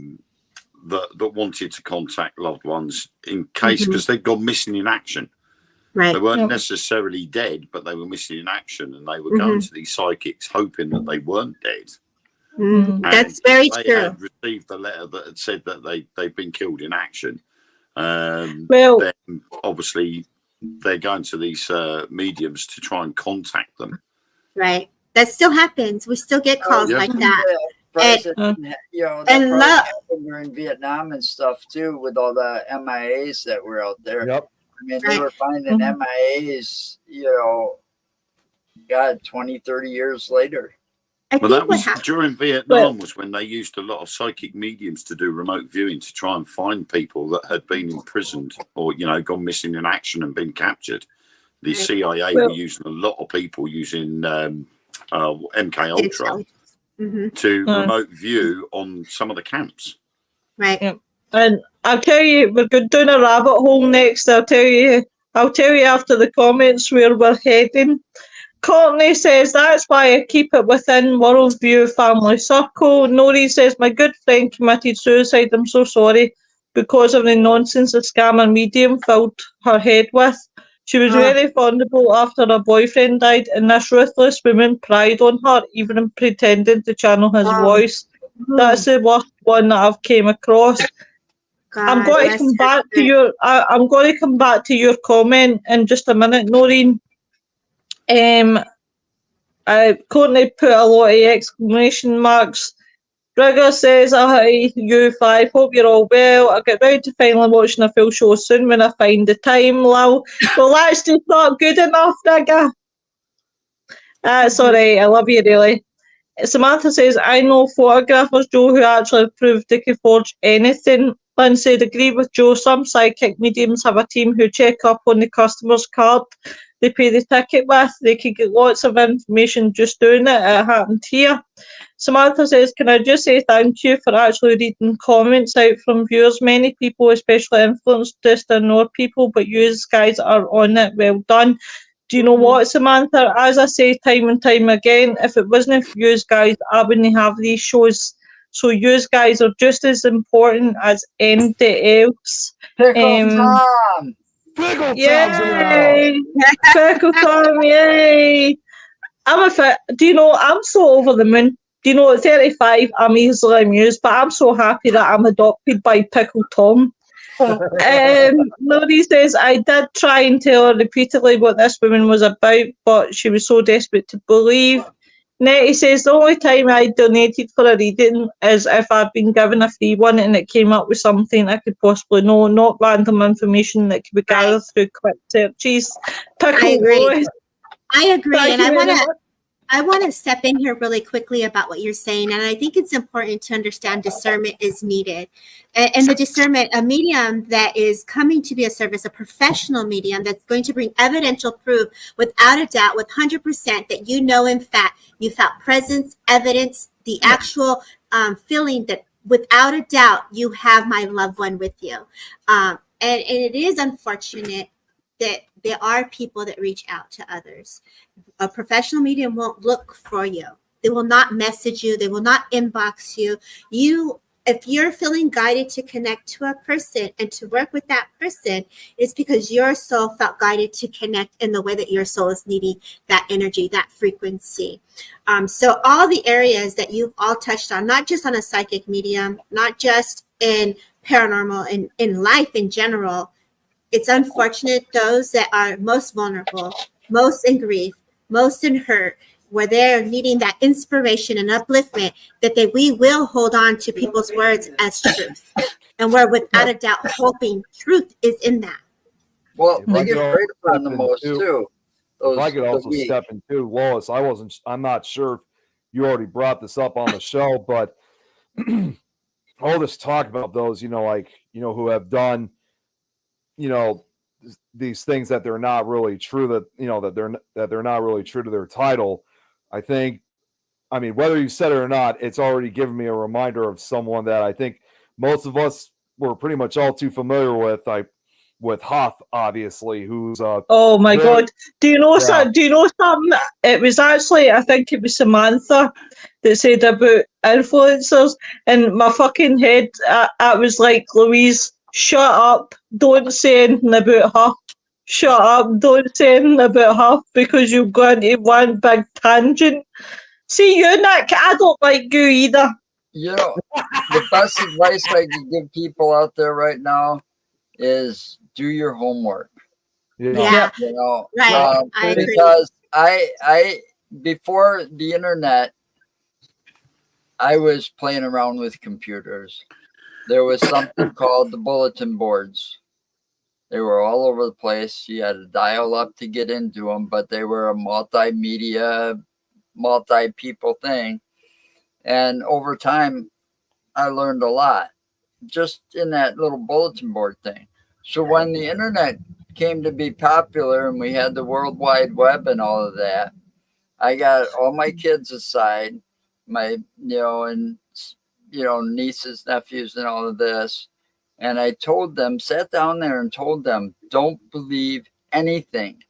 wanted to contact loved ones in case, because they'd gone missing in action. Right. They weren't necessarily dead, but they were missing in action, and they were going to these psychics hoping that they weren't dead. That's very they true. Had received a letter that had said that they'd been killed in action. Then obviously they're going to these mediums to try and contact them. Right. That still happens. We still get calls like that. You know, that probably happened during Vietnam and stuff too, with all the MIAs that were out there. Yep. I mean, they were finding MIAs, you know, 20, 30 years later. Well, that was during Vietnam, was when they used a lot of psychic mediums to do remote viewing to try and find people that had been imprisoned or, you know, gone missing in action and been captured. The CIA were using a lot of people using MK Ultra to remote view on some of the camps. Right. Yeah. And I'll tell you, we're going down a rabbit hole next. I'll tell you after the comments where we're heading. Courtney says, that's why I keep it within worldview family circle. Nori says, my good friend committed suicide. I'm so sorry because of the nonsense the scammer medium filled her head with. She was very vulnerable after her boyfriend died, and this ruthless woman pried on her, even pretending to channel his voice. That's the worst one that I've came across. I'm going to come back to your. I'm going to come back to your comment in just a minute, Noreen. Courtney put a lot of exclamation marks. Brigger says, hi, you five, hope you're all well. I'll get round to finally watching a full show soon when I find the time, lol. Well, that's just not good enough, Brigger. That's all right, I love you, really. Samantha says, I know photographers, Joe, who actually proved they could forge anything. Lynn said, agree with Joe. Some psychic mediums have a team who check up on the customer's card they pay the ticket with. They can get lots of information just doing it. It happened here. Samantha says, can I just say thank you for actually reading comments out from viewers. Many people, especially influenced, just ignore people, but you guys are on it. Well done. Do you know what, Samantha? As I say time and time again, if it wasn't for you guys, I wouldn't have these shows. So you guys are just as important as anything else. Pickle Tom! Pickle Yay! Pickle Tom, yay! Do you know, I'm so over the moon. Do you know, at 35, I'm easily amused, but I'm so happy that I'm adopted by Pickle Tom. Lori says, I did try and tell her repeatedly what this woman was about, but she was so desperate to believe. Nettie says, the only time I donated for a reading is if I've been given a free one and it came up with something I could possibly know, not random information that could be gathered through quick searches. I agree. Thank And you I want to step in here really quickly about what you're saying. And I think it's important to understand discernment is needed. And the discernment, a medium that is coming to be a service, a professional medium that's going to bring evidential proof without a doubt, with 100% that you know, in fact, you felt presence, evidence, the actual feeling that without a doubt, you have my loved one with you. And it is unfortunate that there are people that reach out to others. A professional medium won't look for you. They will not message you. They will not inbox you. If you're feeling guided to connect to a person and to work with that person, it's because your soul felt guided to connect in the way that your soul is needing that energy, that frequency. So all the areas that you've all touched on, not just on a psychic medium, not just in paranormal, in life in general, it's unfortunate those that are most vulnerable, most in grief, most in hurt, where they're needing that inspiration and upliftment, that we will hold on to people's words as truth. And we're without a doubt hoping truth is in that. Well, they get preyed upon the most too. If I could also step in too, Lois, I'm not sure if you already brought this up on the show, but all this talk about those, who have done, these things that they're not really true, that that they're not really true to their title. I think, I mean, whether you said it or not, it's already given me a reminder of someone that I think most of us were pretty much all too familiar with. With Hoth, obviously, who's oh my God, do you know Yeah. do you know something? It was actually, I think it was Samantha that said about influencers, and my fucking head, I was like, Louise, shut up, don't say anything about her. Shut up, don't say anything about her, because you'll go into one big tangent. See you, Nick, I don't like you either. You know, the best advice I can give people out there right now is do your homework. Yeah. You know, Right. I agree. because I before the internet, I was playing around with computers. There was something called the bulletin boards. They were all over the place. You had to dial up to get into them, but they were a multimedia, multi-people thing. And over time, I learned a lot just in that little bulletin board thing. So when the internet came to be popular and we had the World Wide Web and all of that, I got all my kids aside, my, nieces, nephews, and all of this. And I told them, sat down there and told them, don't believe anything.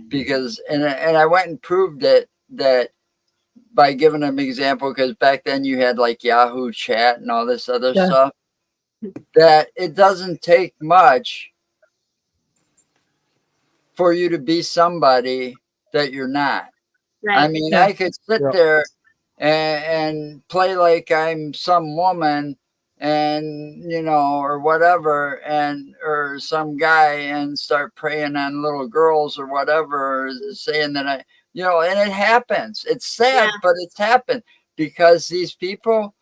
Because, and I went and proved it, that by giving them an example, because back then you had like Yahoo Chat and all this other stuff, that it doesn't take much for you to be somebody that you're not. Right. I mean, I could sit there and play like I'm some woman and, or whatever, or some guy, and start preying on little girls or whatever, saying that and it happens. It's sad, but it's happened because these people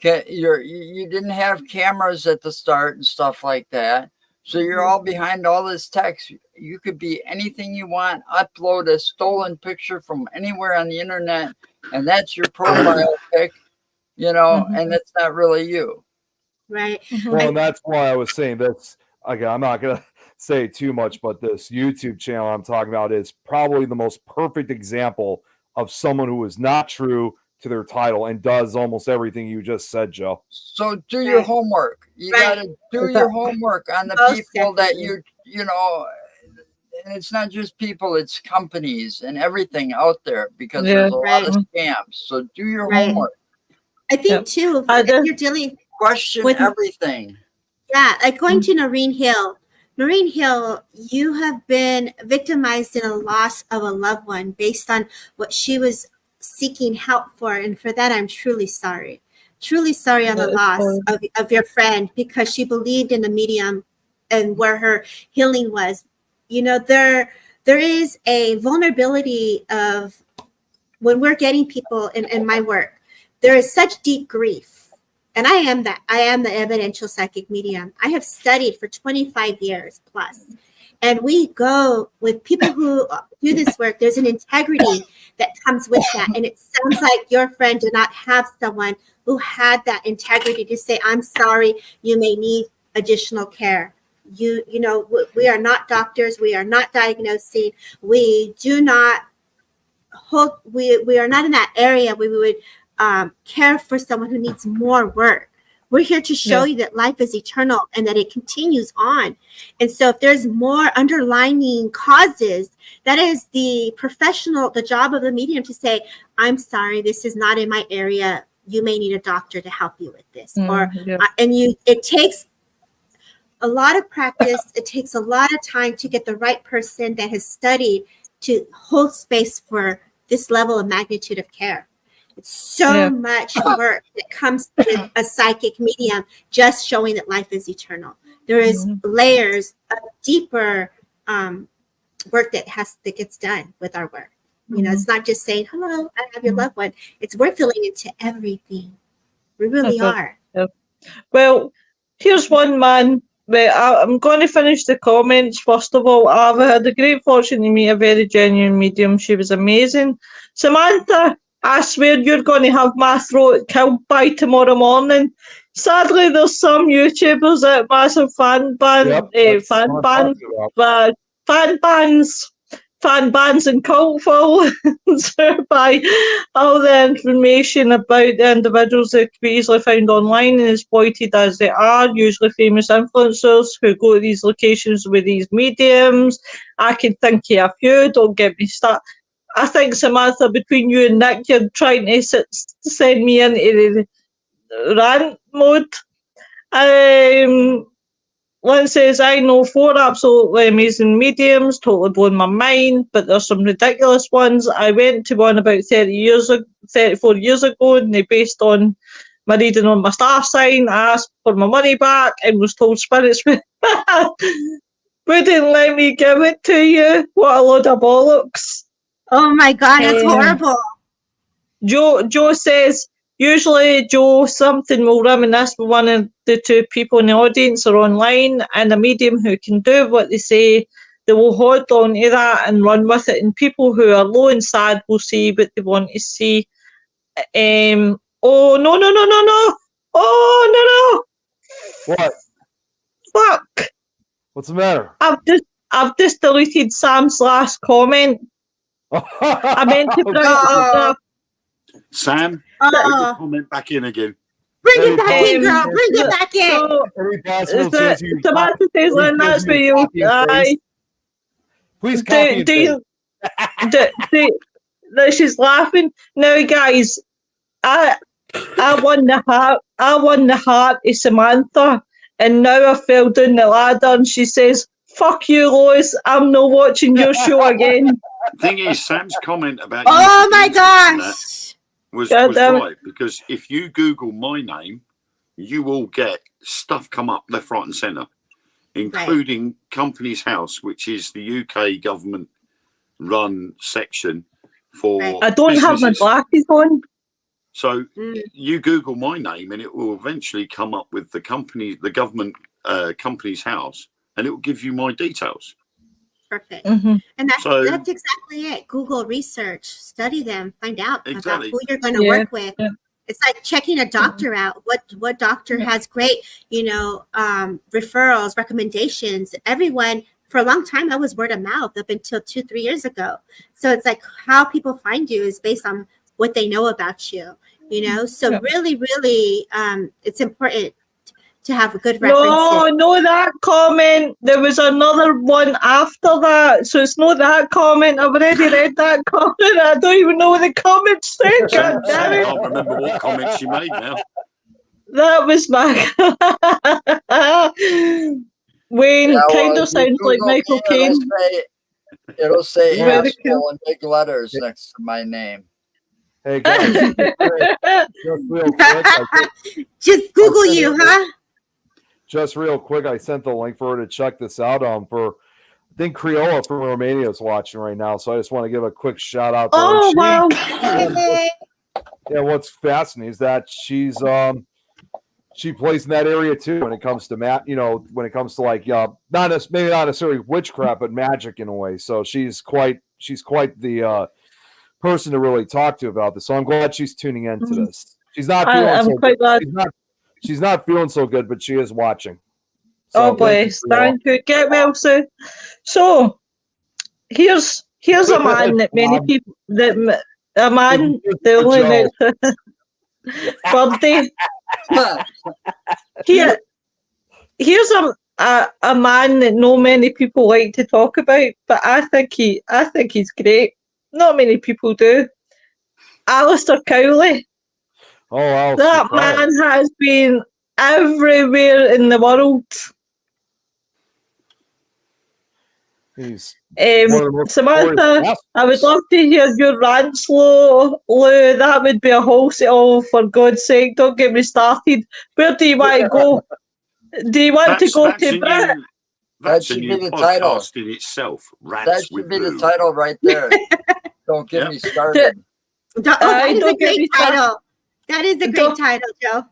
you didn't have cameras at the start and stuff like that. So you're all behind all this text. You could be anything you want, upload a stolen picture from anywhere on the internet, and that's your profile pic, and it's not really you. Right. Well, and that's why I was saying this. Again, I'm not going to say too much, but this YouTube channel I'm talking about is probably the most perfect example of someone who is not true to their title and does almost everything you just said, Joe. So do your homework. You got to do your homework on the people that and it's not just people, it's companies and everything out there, because there's a lot of scams. So do your homework. I think too, if you're dealing with everything. Yeah, like going to Noreen Hill. Noreen Hill, you have been victimized in a loss of a loved one based on what she was seeking help for. And for that, I'm truly sorry. Truly sorry on the loss of your friend, because she believed in the medium and where her healing was. There is a vulnerability of when we're getting people in my work, there is such deep grief. And I am the evidential psychic medium. I have studied for 25 years plus. And we go with people who do this work. There's an integrity that comes with that. And it sounds like your friend did not have someone who had that integrity to say, I'm sorry, you may need additional care. We are not doctors. We are not diagnosing. We do not hold, we are not in that area where we would care for someone who needs more work. We're here to show you that life is eternal and that it continues on. And so if there's more underlying causes, that is the job of the medium to say, I'm sorry, this is not in my area. You may need a doctor to help you with this. It takes a lot of practice. It takes a lot of time to get the right person that has studied to hold space for this level of magnitude of care. It's so much work that comes with a psychic medium just showing that life is eternal. There is layers of deeper work that gets done with our work. It's not just saying, hello, I have your loved one. We're filling into everything. We really are. Well, here's one man. I'm going to finish the comments first of all. I've had the great fortune to meet a very genuine medium. She was amazing. Samantha, I swear you're going to have my throat killed by tomorrow morning. Sadly, there's some YouTubers that massive fan bans and cult followers by all the information about the individuals that can be easily found online and exploited as they are, usually famous influencers who go to these locations with these mediums. I can think of a few, don't get me started. I think, Samantha, between you and Nick, you're trying to send me into the rant mode. Lynn says, I know 4 absolutely amazing mediums, totally blown my mind, but there's some ridiculous ones. I went to one about 34 years ago, and they based on my reading on my star sign. I asked for my money back and was told spirits wouldn't let me give it to you. What a load of bollocks. Oh my God, that's horrible. Joe says, usually, Joe, something will reminisce with one of the 2 people in the audience or online, and a medium who can do what they say. They will hold on to that and run with it, and people who are low and sad will see what they want to see. Oh, no. Oh, What? Fuck. What's the matter? I've just deleted Sam's last comment. I meant to bring it up. Sam, put the comment back in again. Bring it back in, girl. Bring it back in. Samantha says, Lynn, that's for you. Please copy she's laughing. Now, guys, I won the heart. I won the heart of Samantha, and now I fell down the ladder, and she says, "Fuck you, Lois. I'm not watching your show again." The thing is, Sam's comment about oh my gosh was right, because if you Google my name, you will get stuff come up left, right, and centre, including Companies House, which is the UK government-run section for. I don't businesses. have my glasses on. So you Google my name, and it will eventually come up with the government Companies House, and it will give you my details. Perfect. Mm-hmm. And that's exactly it. Google research, study them, find out about who you're going to work with. Yeah. It's like checking a doctor out. What doctor has great, referrals, recommendations. Everyone, for a long time, that was word of mouth up until 2-3 years ago. So it's like how people find you is based on what they know about you, So really, really, it's important to have a good reference. No, that comment. There was another one after that. So it's not that comment. I've already read that comment. I don't even know what the comment said. God damn it. I can't remember what comment she made now. That was my... Wayne kind of sounds like Michael Caine. It'll say asshole in big letters next to my name. Hey guys, just real quick. Just Google you, huh? Just real quick, I sent the link for her to check this out. I think Creola from Romania is watching right now, so I just want to give a quick shout out to her. Oh wow! Yeah, what's fascinating is that she plays in that area too when it comes to when it comes to like maybe not necessarily witchcraft, but magic in a way. So she's quite the person to really talk to about this. So I'm glad she's tuning into this. She's not feeling I'm quite glad. She's not feeling so good, but she is watching. So bless. Thank you. Get well soon. So here's a man that many people Birdie. Here's a man that no many people like to talk about, but I think he's great. Not many people do. Alistair Cowley. Oh, wow. That man has been everywhere in the world. He's Samantha, I would love to hear your rants, Lou. That would be a whole set. Oh, for God's sake, don't get me started. Where do you want to go? Do you want to go to Brit? That should be the title in itself. That should be the title right there. Don't get me started. That is a great title. That is a great title, Joe.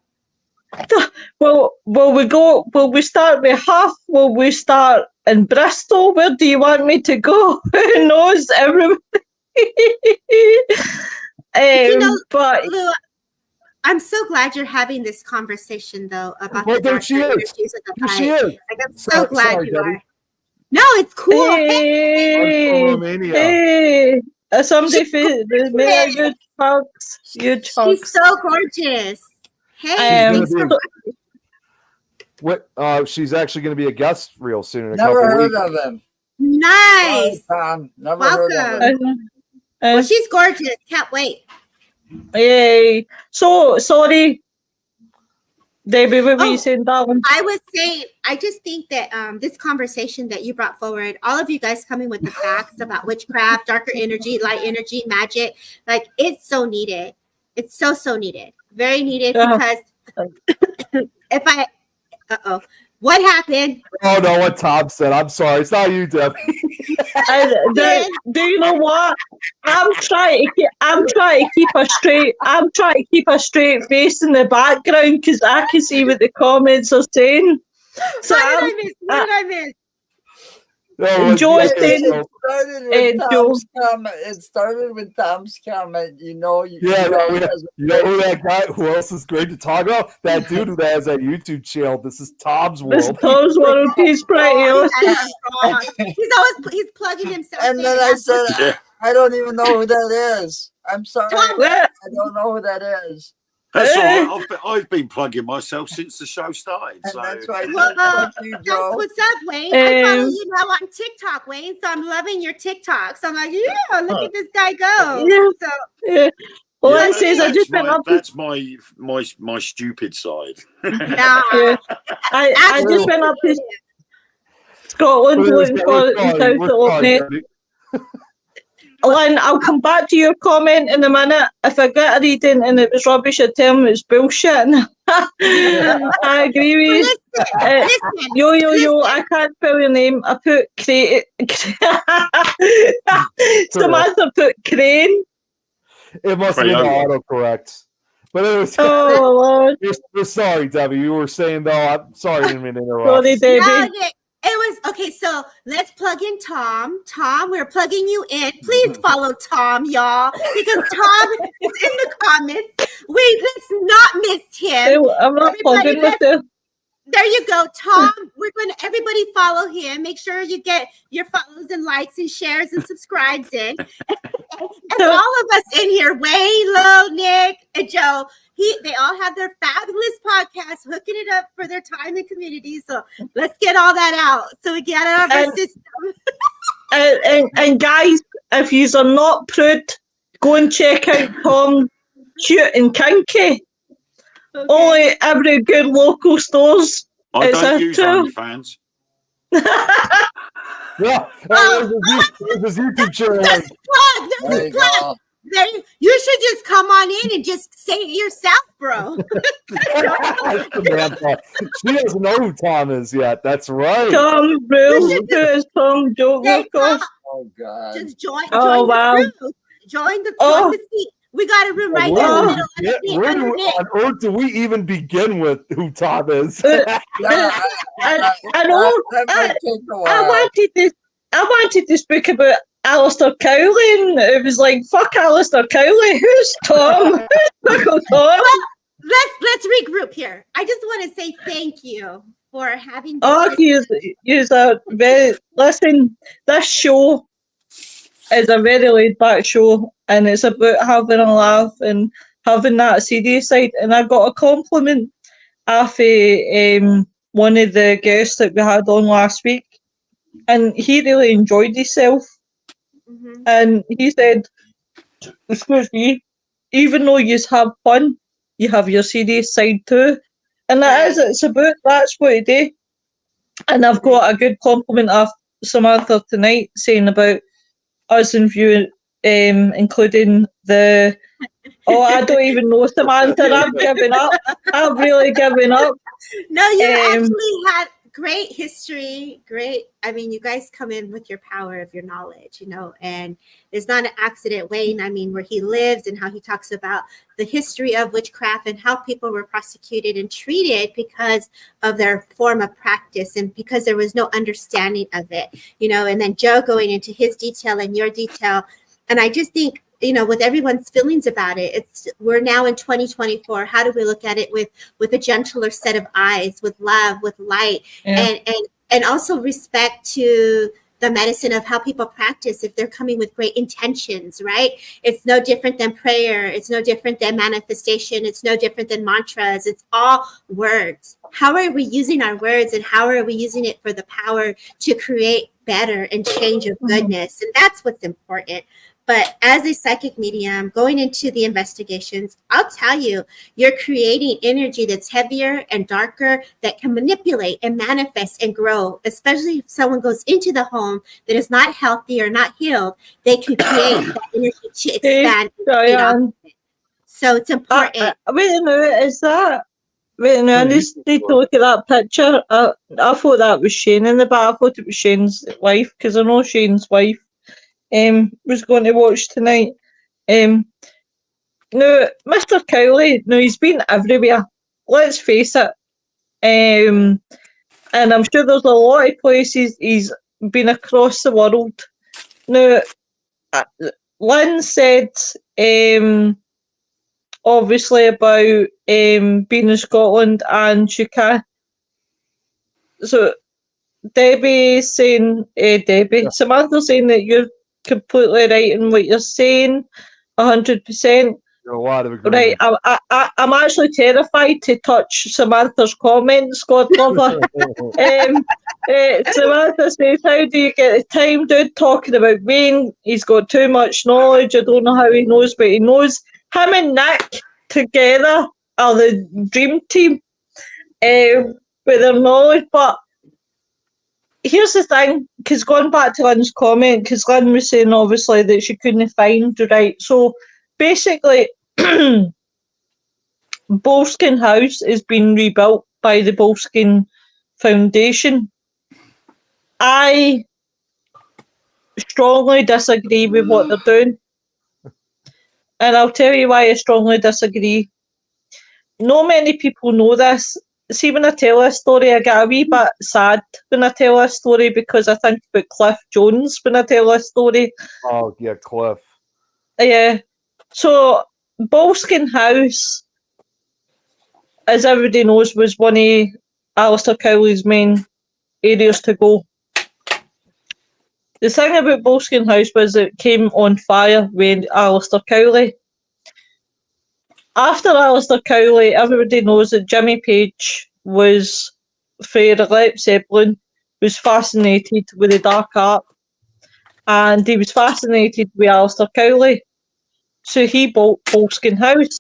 Will we start with Huff? Will we start in Bristol? Where do you want me to go? Who knows? Everybody. Lou, I'm so glad you're having this conversation though about Well, the there darker she is. energies of the Here she fight. is. Like, I'm so glad Sorry, you Debbie. are. No, it's cool. I'm Hey, from Romania. hey. Somebody She's may I good hugs. Huge She's hugs. so gorgeous. Hey, Um, thanks for so- watching. What? She's actually going to be a guest real soon in a Never couple heard weeks. of him. Nice. Sorry, Tom. Never heard of Welcome. him. Well, she's gorgeous. Can't wait. Yay. So, sorry, Debbie, what were you Oh. saying, darling? I was saying, I just think that this conversation that you brought forward, all of you guys coming with the facts about witchcraft, darker energy, light energy, magic, like it's so needed. It's so needed. Very needed because if I, what happened? Oh no, what Tom said. I'm sorry. It's not you, Debbie. Do you know what? I'm trying to keep a straight face in the background because I can see what the comments are saying. So What did I miss? No, Joe is okay, saying- so- It started with Tom's comment. You know, yeah, no, you know who that guy? Who else is great to talk about? That dude who has that YouTube channel. This is Tom's This World. Tom's World, he's pretty awesome. He's plugging himself. And then I said, I don't even know who that is. I'm sorry. Tom, I don't know who that is. That's all right. I've been plugging myself since the show started. And So that's why I said, Well, thank you, that's Joe. what's up, Wayne. I follow you now on TikTok, Wayne. So I'm loving your TikTok. So I'm like, yeah, look at this guy go. Yeah. So Yeah. Well, yeah, it says I just went up. that's my stupid side. nah. Yeah. I just went up to Scotland looking for it in South Open. Lynn, I'll come back to your comment in a minute. If I get a reading and it was rubbish, I'd tell them it's bullshit. I agree with you. Yo, I can't spell your name. I put Samantha put crane. It must have been autocorrect. But it was. Oh, Lord. We're sorry, Debbie. You were saying though. I'm sorry, I didn't mean to interrupt. Sorry, Debbie. No, it was okay. So let's plug in Tom. Tom, we're plugging you in. Please follow Tom, y'all, because Tom is in the comments. Let's not miss him. I'm not plugging with you. There you go, Tom. We're going to everybody follow him. Make sure you get your follows and likes and shares and subscribes in. And all of us in here, Wayne, Lo, Nick, and Joe, they all have their fabulous podcasts hooking it up for their time and community. So let's get all that out so we get it out of our system. And guys, if you are not prude, go and check out Tom Cute and Kinky. Okay. Only every good local stores. I don't use OnlyFans. Yeah, there's his YouTube channel. There's plug. You should just come on in and just say it yourself, bro. She doesn't know who Tom is yet. That's right. Tom, bro. Tom Joker, of course. Oh, God. Just join wow. the crew. Join the seat. We got a room right there in the middle. Where on earth do we even begin with who Tom is? I know. I wanted to speak about Alistair Cowley, and it was like, fuck Alistair Cowley. Who's Tom? Who's Tom? Well, let's regroup here. I just want to say thank you for having. Listen. This show is a very laid back show, and it's about having a laugh and having that serious side. And I got a compliment off one of the guests that we had on last week, and he really enjoyed himself. Mm-hmm. And he said, excuse me, even though you have fun, you have your serious side too. And that's what it is. And I've got a good compliment off Samantha tonight saying about us in view, including the I don't even know, Samantha. I'm giving up. I'm really giving up. No, you actually had great history. Great. I mean, you guys come in with your power of your knowledge, and it's not an accident, Wayne. I mean, where he lives and how he talks about the history of witchcraft and how people were prosecuted and treated because of their form of practice and because there was no understanding of it, and then Joe going into his detail and your detail. And I just think with everyone's feelings about it. We're now in 2024. How do we look at it with a gentler set of eyes, with love, with light, and also respect to the medicine of how people practice if they're coming with great intentions, right? It's no different than prayer. It's no different than manifestation. It's no different than mantras. It's all words. How are we using our words, and how are we using it for the power to create better and change of goodness? And that's what's important. But as a psychic medium going into the investigations, I'll tell you, you're creating energy that's heavier and darker that can manipulate and manifest and grow, especially if someone goes into the home that is not healthy or not healed, they can create that energy to expand. So it's important. Wait a minute, is that? Wait a minute, I just need to look at that picture. I thought that was Shane in the back. I thought it was Shane's wife, because I know Shane's wife was going to watch tonight. Now, Mr. Cowley, he's been everywhere. Let's face it. And I'm sure there's a lot of places he's been across the world. Now, Lynn said, obviously, about being in Scotland, and she can't. So, Debbie's saying, Samantha's saying that you're completely right in what you're saying, 100%. A lot of agreement. Right, I'm actually terrified to touch Samantha's comments, God love her. Samantha says, how do you get the time, dude, talking about Wayne? He's got too much knowledge. I don't know how he knows, but he knows. Him and Nick together are the dream team with their knowledge. But here's the thing, because going back to Lynn's comment, because Lynn was saying obviously that she couldn't find, right? So basically, Boleskine House is being rebuilt by the Boleskine Foundation. I strongly disagree with what they're doing. And I'll tell you why I strongly disagree. Not many people know this. See, when I tell this story, I get a wee bit sad when I tell this story, because I think about Cliff Jones when I tell this story. Oh, yeah, Cliff. Yeah. So, Boleskine House, as everybody knows, was one of Aleister Cowley's main areas to go. The thing about Boleskine House was it came on fire with Aleister Cowley. After Aleister Cowley, everybody knows that Jimmy Page was, for Led Zeppelin, was fascinated with the dark art, and he was fascinated with Aleister Cowley. So he bought Boleskine House.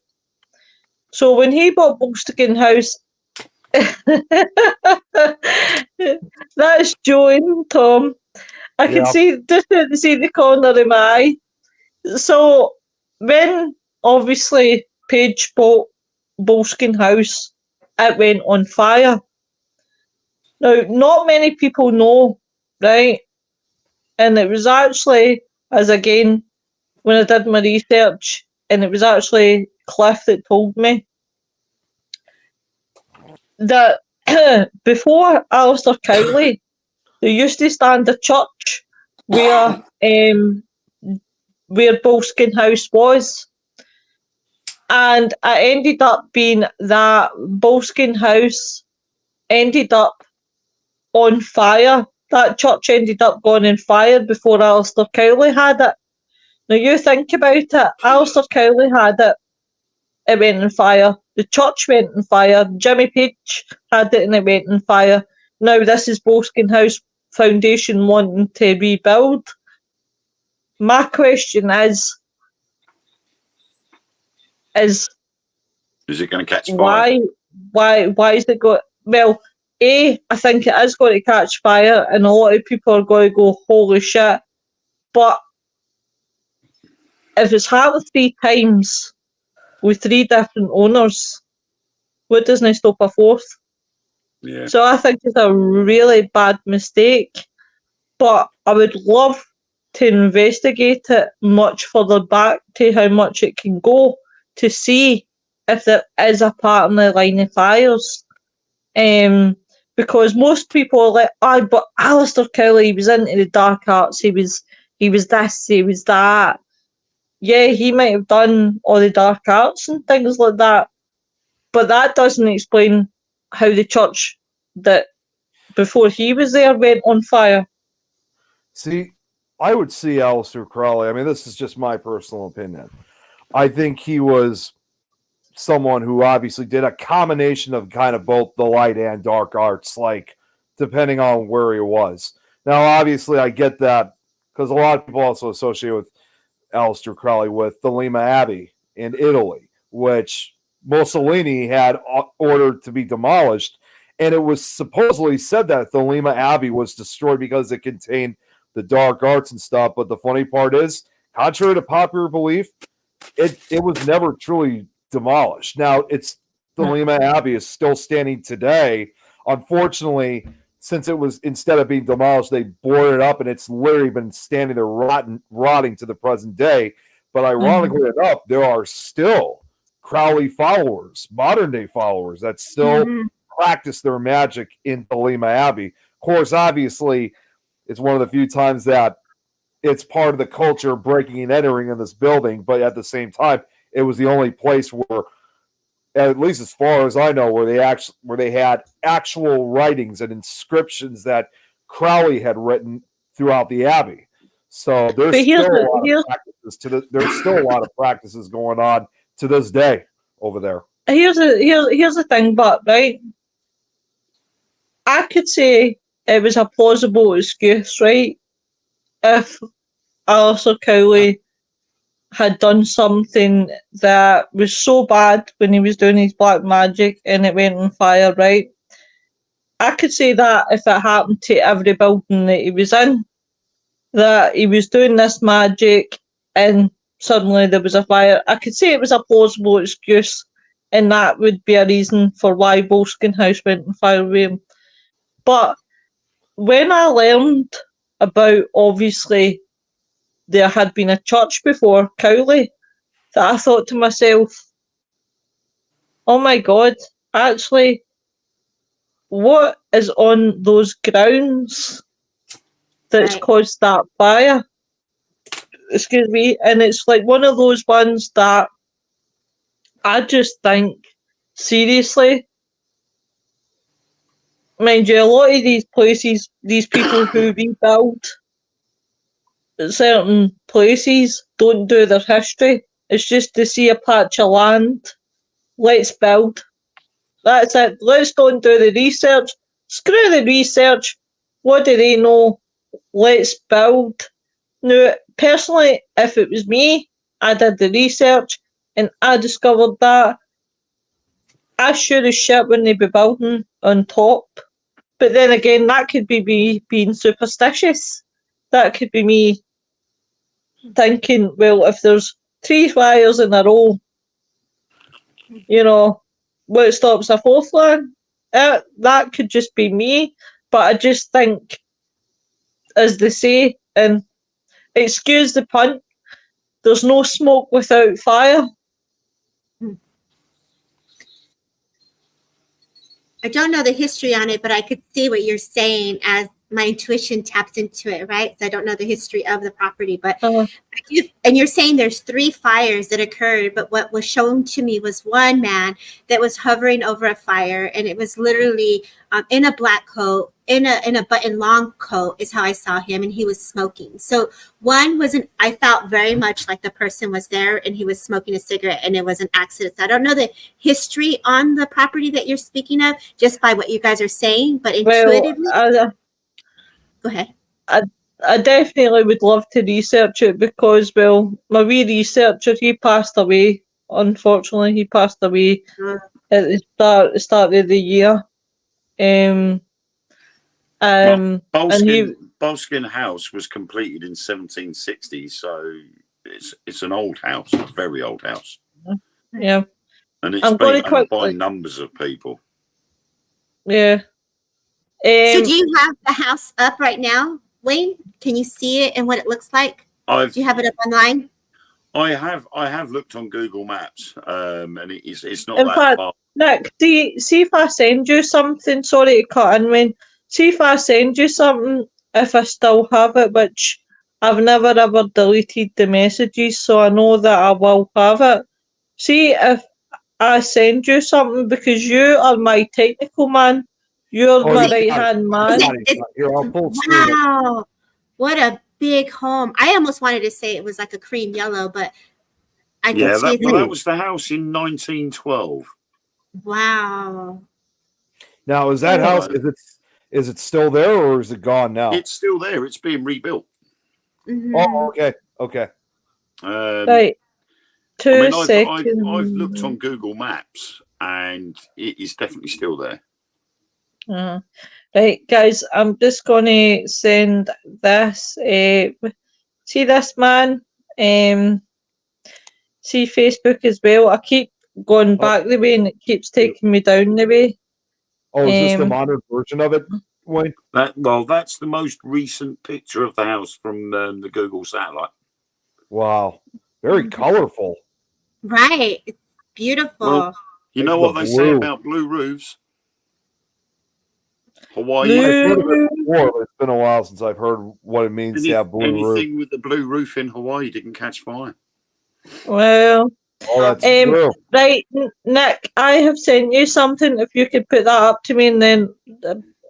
So when he bought Boleskine House, that's Joan, Tom. I can see the corner of my eye. So when obviously Page bought Boleskine House, it went on fire. Now, not many people know, right? And it was actually, as again, when I did my research, and it was actually Cliff that told me that before Aleister Cowley, there used to stand a church where Boleskine House was. And it ended up being that Boleskine House ended up on fire. That church ended up going on fire before Aleister Cowley had it. Now you think about it, Aleister Cowley had it, it went on fire. The church went on fire. Jimmy Page had it and it went on fire. Now this is Boleskine House Foundation wanting to rebuild. My question is it going to catch fire? Why is it going? Well, I think it is going to catch fire, and a lot of people are going to go, holy shit. But if it's happened 3 times with 3 different owners, what doesn't it stop a 4th? Yeah. So I think it's a really bad mistake. But I would love to investigate it much further back to how much it can go to see if there is a pattern of line of fires. Because most people are like, but Aleister Cowley, he was into the dark arts, he was this, he was that. yeah, he might have done all the dark arts and things like that, but that doesn't explain how the church that before he was there went on fire. See, I would see Aleister Crowley. I mean, this is just my personal opinion. I think he was someone who obviously did a combination of kind of both the light and dark arts, like depending on where he was. Now, obviously, I get that because a lot of people also associate with Aleister Crowley with the Lima Abbey in Italy, which Mussolini had ordered to be demolished. And it was supposedly said that the Lima Abbey was destroyed because it contained the dark arts and stuff. But the funny part is, contrary to popular belief, it was never truly demolished. Now, it's the Lima Abbey is still standing today. Unfortunately, since it was, instead of being demolished, they boarded it up, and it's literally been standing there rotting to the present day. But ironically enough, there are still Crowley followers, modern day followers, that still practice their magic in the Lima Abbey. Of course, obviously, it's one of the few times that it's part of the culture breaking and entering in this building, but at the same time, it was the only place where, at least as far as I know, where they had actual writings and inscriptions that Crowley had written throughout the Abbey. So there's still a lot of practices going on to this day over there. Here's the thing, but right, I could say it was a plausible excuse, right? If Aleister Crowley had done something that was so bad when he was doing his black magic and it went on fire, right? I could say that if it happened to every building that he was in, that he was doing this magic and suddenly there was a fire. I could say it was a plausible excuse, and that would be a reason for why Boleskine House went on fire with him. But when I learned about, obviously, there had been a church before Cowley, that I thought to myself, oh my God, actually, what is on those grounds that's caused that fire? Excuse me. And it's like one of those ones that I just think, seriously, mind you, a lot of these places, these people who rebuild certain places don't do their history. It's just to see a patch of land. Let's build. That's it. Let's go and do the research. Screw the research. What do they know? Let's build. Now, personally, if it was me, I did the research and I discovered that I sure as shit wouldn't be building on top. But then again, that could be me being superstitious. That could be me thinking, well, if there's 3 fires in a row, what stops a 4th one? That could just be me. But I just think, as they say, and excuse the pun, there's no smoke without fire. I don't know the history on it, but I could see what you're saying as my intuition taps into it, right? So I don't know the history of the property, but I do, and you're saying there's 3 fires that occurred, but what was shown to me was one man that was hovering over a fire, and it was literally in a black coat, in a button long coat is how I saw him, and he was smoking. So one wasn't, I felt very much like the person was there and he was smoking a cigarette and it was an accident. So I don't know the history on the property that you're speaking of just by what you guys are saying, but intuitively. Go ahead. I definitely would love to research it because, well, my wee researcher, he passed away. Unfortunately, he passed away at the start of the year. Boleskine House was completed in 1760, so it's an old house, a very old house. Yeah, and it's been owned by numbers of people. Yeah. So do you have the house up right now, Wayne? Can you see it and what it looks like? Do you have it up online? I have looked on Google Maps, and it's not in that fact, far. Nick, see if I send you something. Sorry to cut in, Wayne. See if I send you something, if I still have it, which I've never ever deleted the messages, so I know that I will have it. See if I send you something, because you are my technical man. You're my you got it. right-hand man. Here, I'll full screen it. Wow, what a big home! I almost wanted to say it was like a cream yellow, but I Yeah, could see that was the house in 1912. Wow. Now, is that house, is it still there or is it gone now? It's still there. It's being rebuilt. Mhm. Oh, okay. Right. I mean, I've Seconds. looked on Google Maps and it is definitely still there. Right, guys, I'm just going to send this. See this, man? See Facebook as well. I keep going back the way and it keeps taking me down the way. Oh, is this the modern version of it, Wayne? That's the most recent picture of the house from the Google satellite. Wow. Very colorful. Right. It's beautiful. Well, you know what they say about blue roofs? Hawaii. I've heard of it before, but it's been a while since I've heard what it means to have blue roof. Anything with the blue roof in Hawaii didn't catch fire. Well, that's true. Right, Nick, I have sent you something. If you could put that up to me and then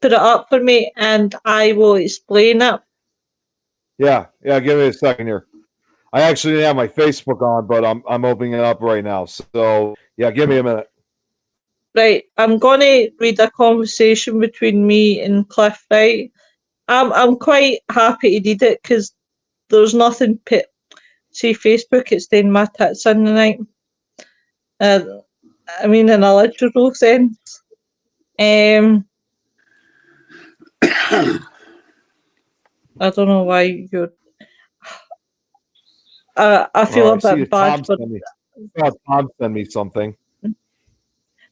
put it up for me, and I will explain it. Yeah, give me a second here. I actually didn't have my Facebook on, but I'm opening it up right now. So yeah, give me a minute. Right, I'm gonna read a conversation between me and Cliff. Right, I'm quite happy to read it because there's nothing. See Facebook, it's doing my tits in the night. I mean, in a literal sense. I don't know why you're. I feel a bit bad for. Tom send me something.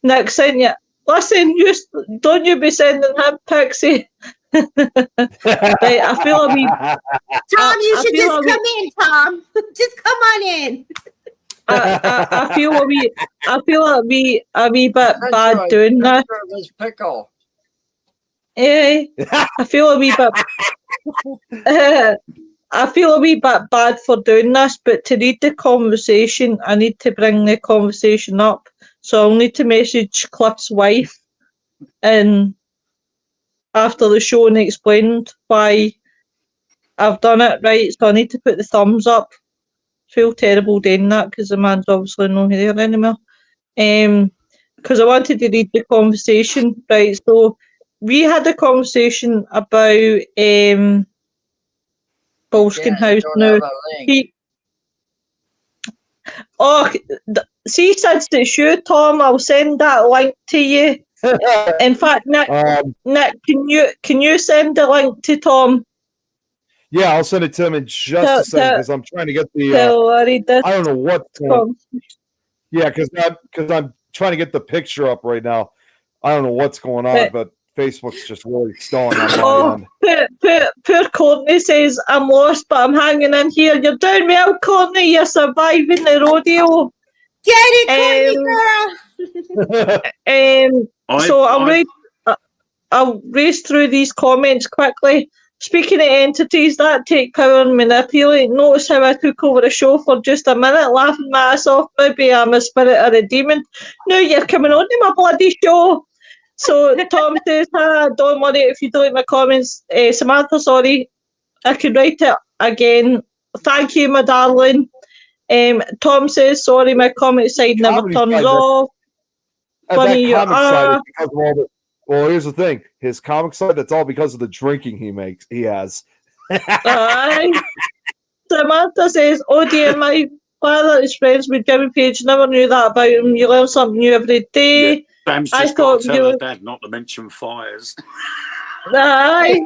Nick sent you. Listen, don't you be sending him Pixie. Right, I feel a wee. Tom, you should just come in, Tom. Just come on in. I feel a wee. I feel a wee bit bad doing that. This pickle. Yeah, I feel a wee bit. I feel a wee bit bad for doing this, but to read the conversation, I need to bring the conversation up. So I'll need to message Cliff's wife, and after the show, and explained why I've done it. Right, so I need to put the thumbs up. Feel terrible doing that because the man's obviously not here anymore. Because I wanted to read the conversation. Right, so we had a conversation about Bolskin House. Now, see, since it's you, Tom, I'll send that link to you. In fact, Nick, can you send the link to Tom? Yeah, I'll send it to him in just a second because I'm trying to get the. I don't know what's going on. Yeah, because I'm trying to get the picture up right now. I don't know what's going on, but Facebook's just really stalling on my end. Poor Courtney says, I'm lost, but I'm hanging in here. You're doing well, Courtney. You're surviving the rodeo. Get it, Courtney girl. So I'll race through these comments quickly. Speaking of entities that take power and manipulate, notice how I took over a show for just a minute, laughing my ass off. Maybe I'm a spirit or a demon. Now you're coming on to my bloody show. So Tom says, don't worry if you delete my comments. Samantha, sorry, I could write it again. Thank you, my darling. Tom says, sorry, my comic side never turns off. Funny you are. Well, here's the thing. His comic side, that's all because of the drinking he has. Samantha says, oh dear, my father is friends with Jimmy Page. Never knew that about him. You learn something new every day. Yeah. Sam's just got to tell her dad not to mention fires. I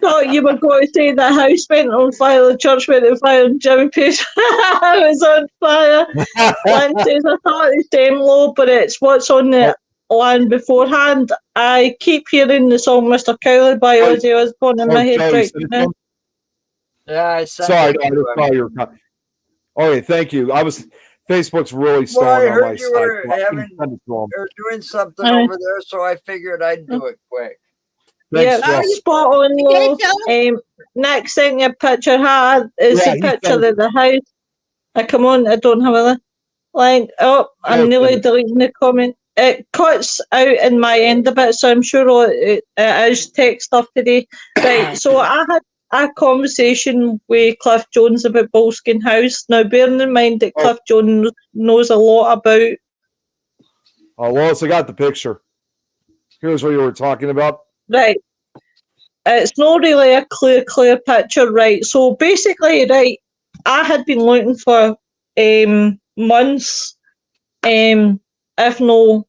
thought you were going to say the house went on fire, the church went on fire, and Jimmy Page was on fire. Lynn says, I thought it's damn low, but it's what's on the land beforehand. I keep hearing the song Mr. Cowley by Ozzy Osbourne in my head right now. Yeah, I said. Sorry, I just saw your comment. Okay, thank you. Facebook's really stalling on my side. You're doing something over there, so I figured I'd do it quick. Thanks, Yeah, Joe. spot on, Okay, though. Joe. Next thing your picture had is Yeah, the he picture said- of the house. Come on, I don't have a link. Oh, I'm Joe nearly said it. deleting the comment. It cuts out in my end a bit, so I'm sure it is tech stuff today. Right, so I had a conversation with Cliff Jones about Boleskine House. Now, bearing in mind that Oh. Cliff Jones knows a lot about. Oh, Lois, I got the picture. Here's what you were talking about. Right. It's not really a clear picture, right? So basically, right, I had been looking for months, if no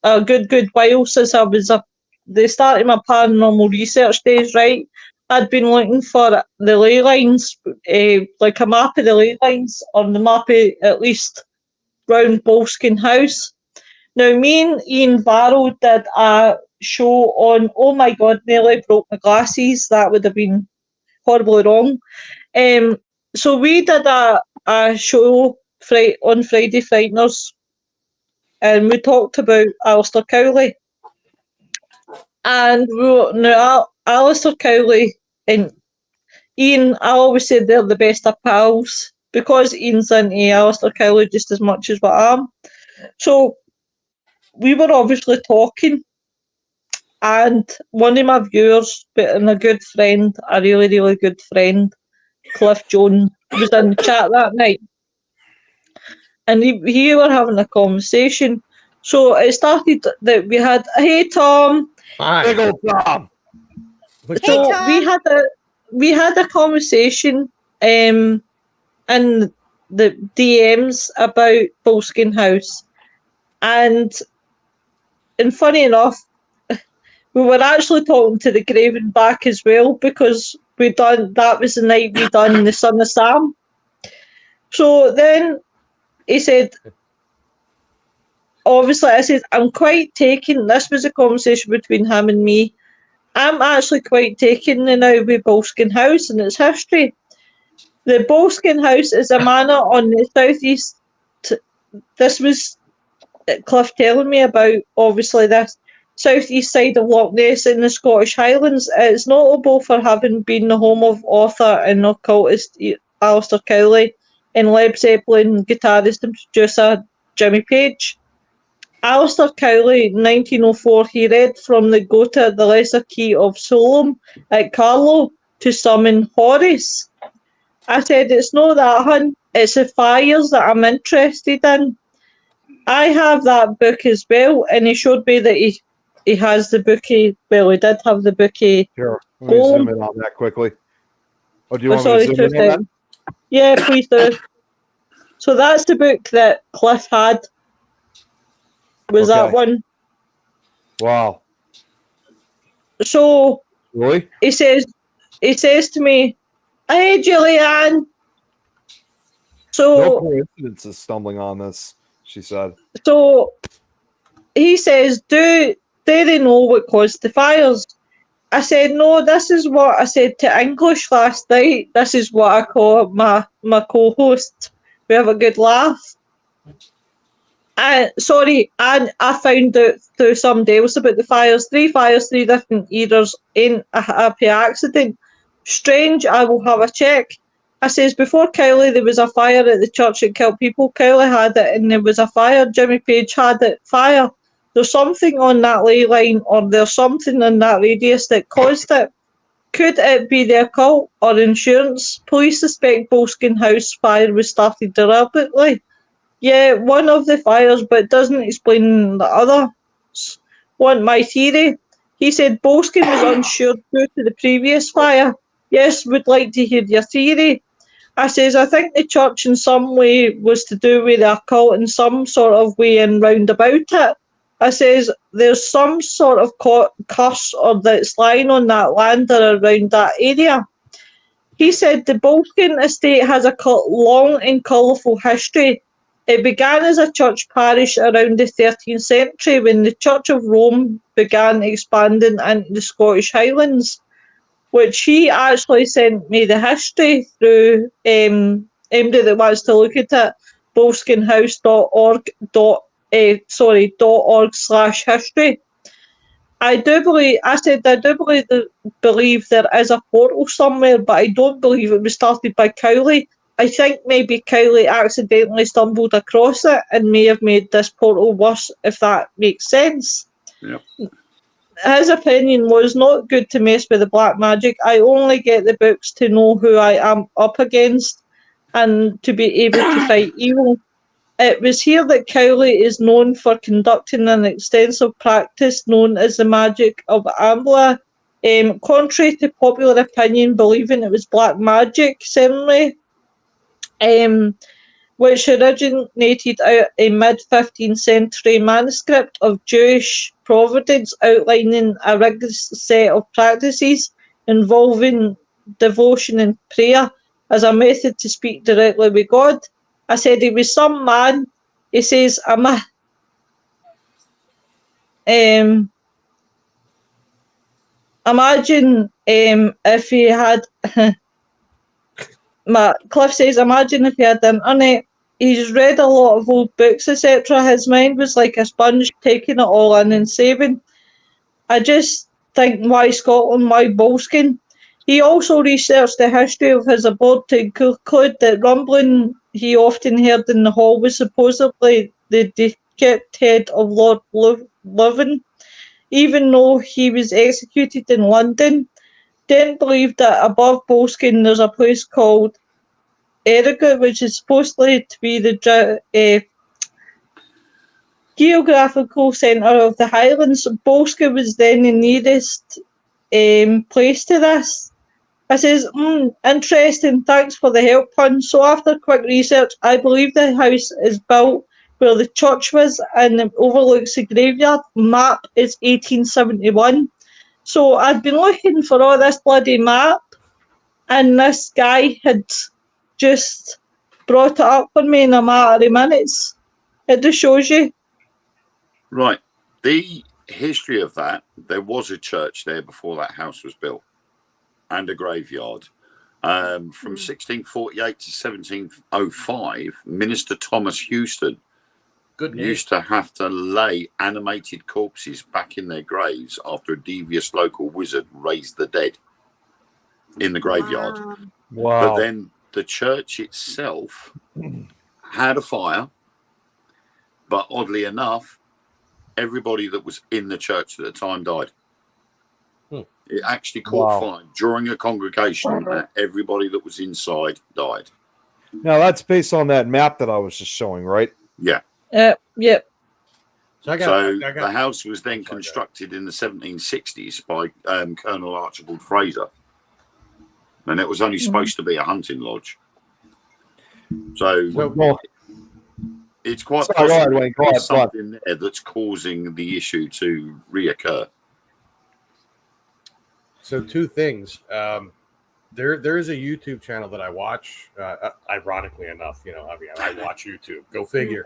a good while since I was the start of my paranormal research days, right? I'd been looking for the ley lines, like a map of the ley lines, or the map of at least round Boleskine House. Now, me and Ian Barrow did a show on, oh my god, nearly broke my glasses. That would have been horribly wrong. So we did a show on Friday Frighteners, and we talked about Alistair Cowley. And now Alistair Cowley and Ian, I always say they're the best of pals because Ian's into Alistair Cowley just as much as what I am. So we were obviously talking, and one of my viewers, and a good friend, a really good friend, Cliff Jones, was in the chat that night, and he were having a conversation. So it started that we had, hey Tom. Big old Tom. So Tom. we had a conversation in the DMs about Boleskine House, and funny enough, we were actually talking to the Graven back as well because that was the night we done the Son of Sam. So then he said, obviously, I said, I'm quite taken. This was a conversation between him and me. I'm actually quite taken now with Boleskine House and its history. The Boleskine House is a manor on the southeast. This was Cliff telling me about, obviously, this southeast side of Loch Ness in the Scottish Highlands. It's notable for having been the home of author and occultist Alistair Cowley and Led Zeppelin guitarist and producer Jimmy Page. Alistair Cowley, 1904, he read from the Gotha, the Lesser Key of Solom at Carlow to summon Horus. I said, it's not that, hun. It's the fires that I'm interested in. I have that book as well, and he showed me that he has the bookie. Well, he did have the bookie. Here, let me zoom in on that quickly. Oh, do you want me to zoom in on that? Yeah, please do. So that's the book that Cliff had. Was that Okay. one? Wow. So Really? he says to me, "Hey, Julianne." So No coincidence is stumbling on this, she said. So he says, do they know what caused the fires? I said, no, this is what I said to English last night. This is what I call my co-host. We have a good laugh. And I found out through somebody else about the fires. 3 fires, 3 different eaters, ain't a happy accident. Strange, I will have a check. I says, before Cowley, there was a fire at the church that killed people. Cowley had it and there was a fire. Jimmy Page had it. Fire. There's something on that ley line or there's something in that radius that caused it. Could it be the occult or insurance? Police suspect Boleskine House fire was started deliberately. Yeah, one of the fires, but doesn't explain the other. Want my theory? He said Boleskine was unsure due to the previous fire. Yes, would like to hear your theory. I says, I think the church in some way was to do with the occult in some sort of way and round about it. I says, there's some sort of curse or that's lying on that land or around that area. He said the Boleskine estate has a long and colourful history. It began as a church parish around the 13th century when the Church of Rome began expanding into the Scottish Highlands, which he actually sent me the history through anybody that wants to look at it, boleskinehouse.org.org/history. I do believe there is a portal somewhere, but I don't believe it was started by Cowley. I think maybe Cowley accidentally stumbled across it and may have made this portal worse, if that makes sense. Yeah. His opinion was not good to mess with the black magic. I only get the books to know who I am up against and to be able to fight evil. It was here that Cowley is known for conducting an extensive practice known as the magic of Ambla. Contrary to popular opinion, believing it was black magic, certainly, which originated out a mid-15th century manuscript of Jewish Providence outlining a rigorous set of practices involving devotion and prayer as a method to speak directly with God. I said he was some man. He says, imagine if he had... Cliff says, imagine if he had the internet. He's read a lot of old books, etc. His mind was like a sponge, taking it all in and saving. I just think, why Scotland, why Boleskine? He also researched the history of his abode to conclude that rumbling he often heard in the hall was supposedly the decaped head of Lord Leven, even though he was executed in London. Didn't believe that above Boleskine there's a place called Errigut, which is supposedly to be the geographical centre of the Highlands. Boleskine was then the nearest place to this. I says, interesting, thanks for the help, Pun. So after quick research, I believe the house is built where the church was and it overlooks the graveyard. Map is 1871. So I'd been looking for all this bloody map, and this guy had just brought it up for me in a matter of minutes. It just shows you. Right. The history of that, there was a church there before that house was built and a graveyard. From 1648 to 1705, Minister Thomas Houston used to have to lay animated corpses back in their graves after a devious local wizard raised the dead in the graveyard. Wow. But then the church itself had a fire, but oddly enough, everybody that was in the church at the time died. It actually caught fire during a congregation, and everybody that was inside died. Now that's based on that map that I was just showing, right? Yeah. Yep. So the house was then constructed in the 1760s by Colonel Archibald Fraser, and it was only supposed to be a hunting lodge. So it's quite possible there's something there that's causing the issue to reoccur. So two things. There is a YouTube channel that I watch. Ironically enough, I watch YouTube. Go figure.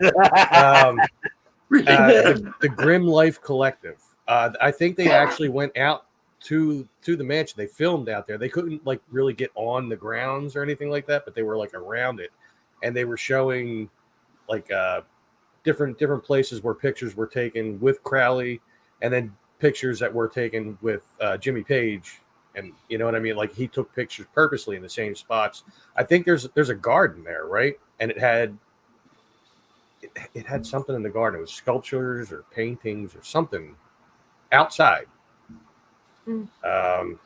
The Grim Life Collective. I think they actually went out to the mansion. They filmed out there. They couldn't really get on the grounds or anything like that, but they were around it, and they were showing different places where pictures were taken with Crowley, and then pictures that were taken with Jimmy Page. And you know what I mean? He took pictures purposely in the same spots. I think there's a garden there, right? And it had something in the garden. It was sculptures or paintings or something outside. God,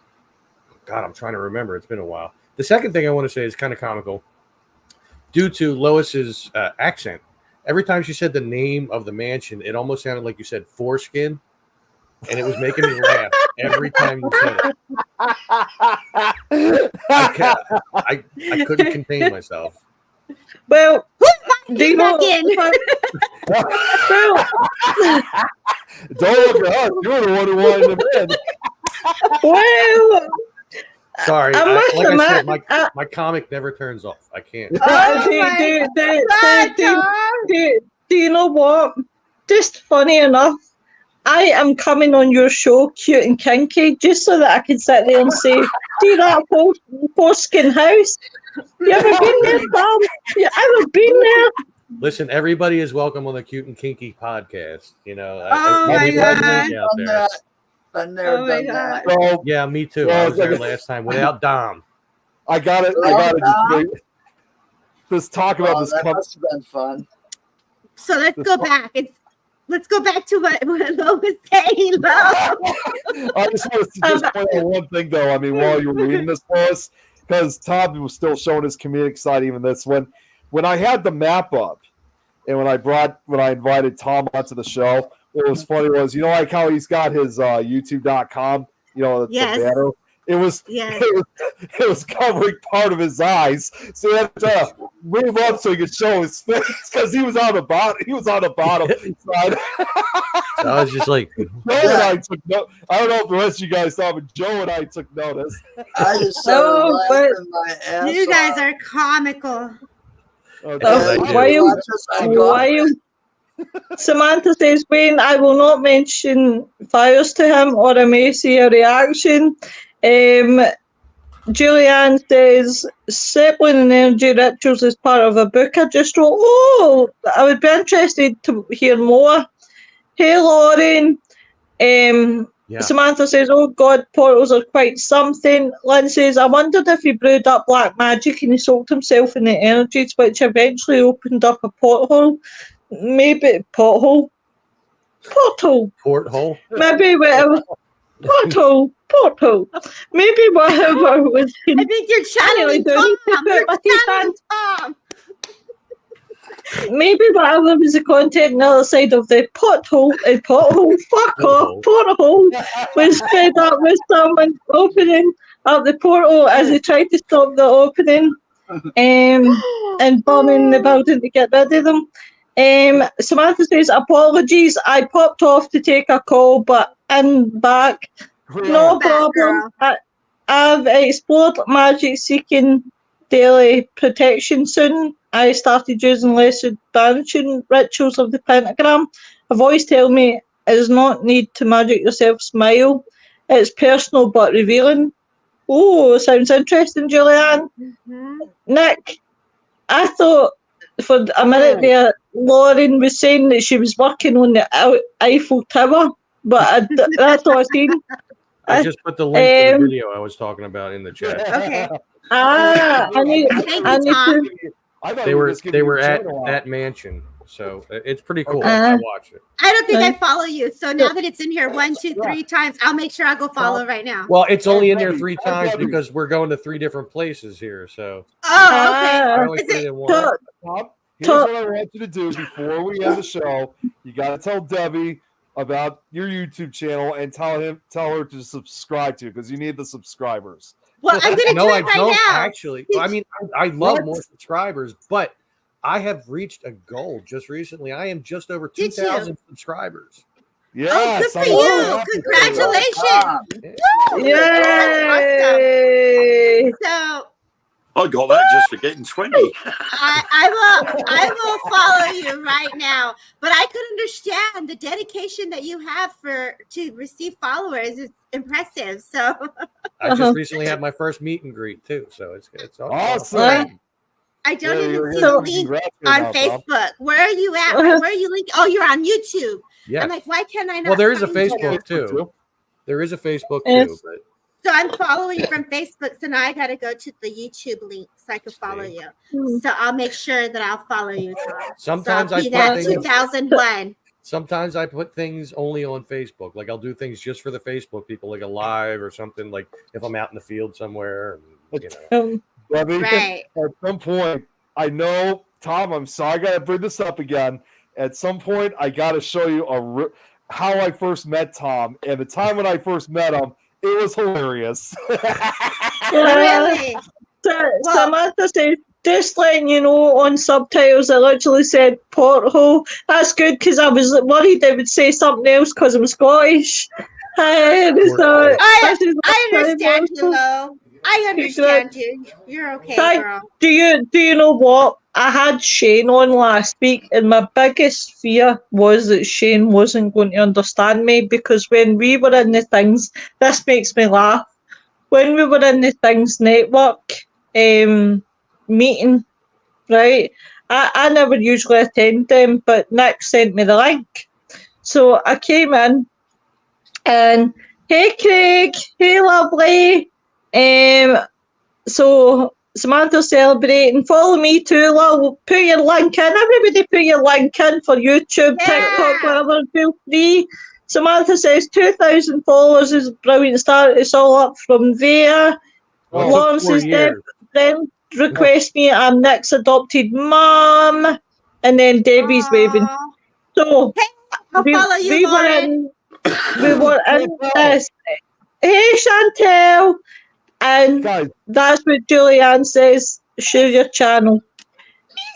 I'm trying to remember. It's been a while. The second thing I want to say is kind of comical. Due to Lois's accent, every time she said the name of the mansion, it almost sounded like you said foreskin. And it was making me laugh every time you said it. I couldn't contain myself. Well, Get back in. Don't look at us. You're the one who wanted him in. Well, sorry. I must admit, my comic never turns off. I can't. Do you know what? Just funny enough, I am coming on your show, Cute and Kinky, just so that I can sit there and say, see that foreskin house? You ever been there, Bob? You ever been there? Listen, everybody is welcome on the Cute and Kinky podcast. Oh my God. I've never Oh my done that. So Yeah, me too. Well, I was there last time without Dom. I got it. Just talk about this. That must have been fun. So let's go back. Let's go back to what Lo was saying, Lo. I just want to just point out one thing, though. I mean, while you were reading this, Lois, because Todd was still showing his comedic side, even this one. When I had the map up, and when I invited Tom onto the show, what was funny was, you know, like how he's got his YouTube.com, you know, the banner. It was covering part of his eyes, so he had to move up so he could show his face because he was on the bottom. He was on the bottom side. So I was just like, Joe and I took note. I don't know if the rest of you guys saw, but Joe and I took notice. I just started laughing my ass You guys off. are comical. While Samantha says, Wayne, I will not mention fires to him or I may see a reaction. Julianne says, Settling and Energy Rituals is part of a book I just wrote. Oh, I would be interested to hear more. Hey, Lauren. Samantha says, oh God, portals are quite something. Lynn says, I wondered if he brewed up black magic and he soaked himself in the energies, which eventually opened up a porthole. Maybe porthole. porthole. Maybe whatever. Porthole. Maybe whatever was. I think you're channeling Tom. You're channeling Tom. Maybe whatever was the content on the other side of the porthole, porthole was fed up with someone opening up the portal as they tried to stop the opening and bombing the building to get rid of them. Samantha says, apologies, I popped off to take a call, but I'm back. No problem. I've explored magic seeking daily protection soon. I started using less banishing rituals of the pentagram. A voice tells me it does not need to magic yourself smile. It's personal but revealing. Oh, sounds interesting, Julianne. Mm-hmm. Nick, I thought for a minute there, Lauren was saying that she was working on the Eiffel Tower, but that's all I've seen. I just put the link to the video I was talking about in the chat. Okay. I need to. They were at that mansion, so it's pretty cool. I watched it. I don't think I follow you, so now that it's in here 1, 2, 3 times, I'll make sure I go follow right now. Well, it's only in there 3 times because we're going to 3 different places here. So. Oh, okay. Here's what I want you to do before we end the show. You got to tell Debbie about your YouTube channel and tell her to subscribe to, because you need the subscribers. Well, I'm going to do it right now. Actually. I mean, I love more subscribers, but I have reached a goal just recently. I am just over 2,000 subscribers. Yes, oh, good for you! Congratulations! Yay! So I got that just for getting 20. I will follow you right now. But I could understand the dedication that you have to receive followers is impressive. So I just recently had my first meet and greet too. So it's awesome. I don't even see the link on Facebook. Where are you at? Where are you linked? Oh, you're on YouTube. Yeah. I'm like, why can't I not? Well, there is a Facebook too. There is a Facebook too. But so I'm following from Facebook. So now I got to go to the YouTube link so I can follow you. So I'll make sure that I'll follow you, Tom. Sometimes I put 2001. Sometimes I put things only on Facebook. Like I'll do things just for the Facebook people, like a live or something. Like if I'm out in the field somewhere, Debbie, right. At some point, I know, Tom, I'm sorry I got to bring this up again. At some point, I got to show you how I first met Tom. And the time when I first met him, it was hilarious. Really? Samantha said, just letting you know, on subtitles, I literally said porthole. That's good, because I was worried they would say something else because I'm Scottish. I understand you, though. I understand you. You're okay, girl. Do you know what? I had Shane on last week, and my biggest fear was that Shane wasn't going to understand me, because when we were in the Things, this makes me laugh. When we were in the Things network meeting, right? I never usually attend them, but Nick sent me the link. So I came in, and Hey, Craig. Hey, lovely. So Samantha's celebrating. Follow me too, love. Put your link in. Everybody put your link in for YouTube, TikTok, whatever. Feel free. Samantha says 2,000 followers is a brilliant start. It's all up from there. Well, it Lawrence took 4 is years. then request me. I'm Nick's adopted mom. And then Debbie's waving. Aw. So I'll follow you, we were Lauren. in this. Hey, Chantel. And Guys, that's what Julianne says. Share your channel.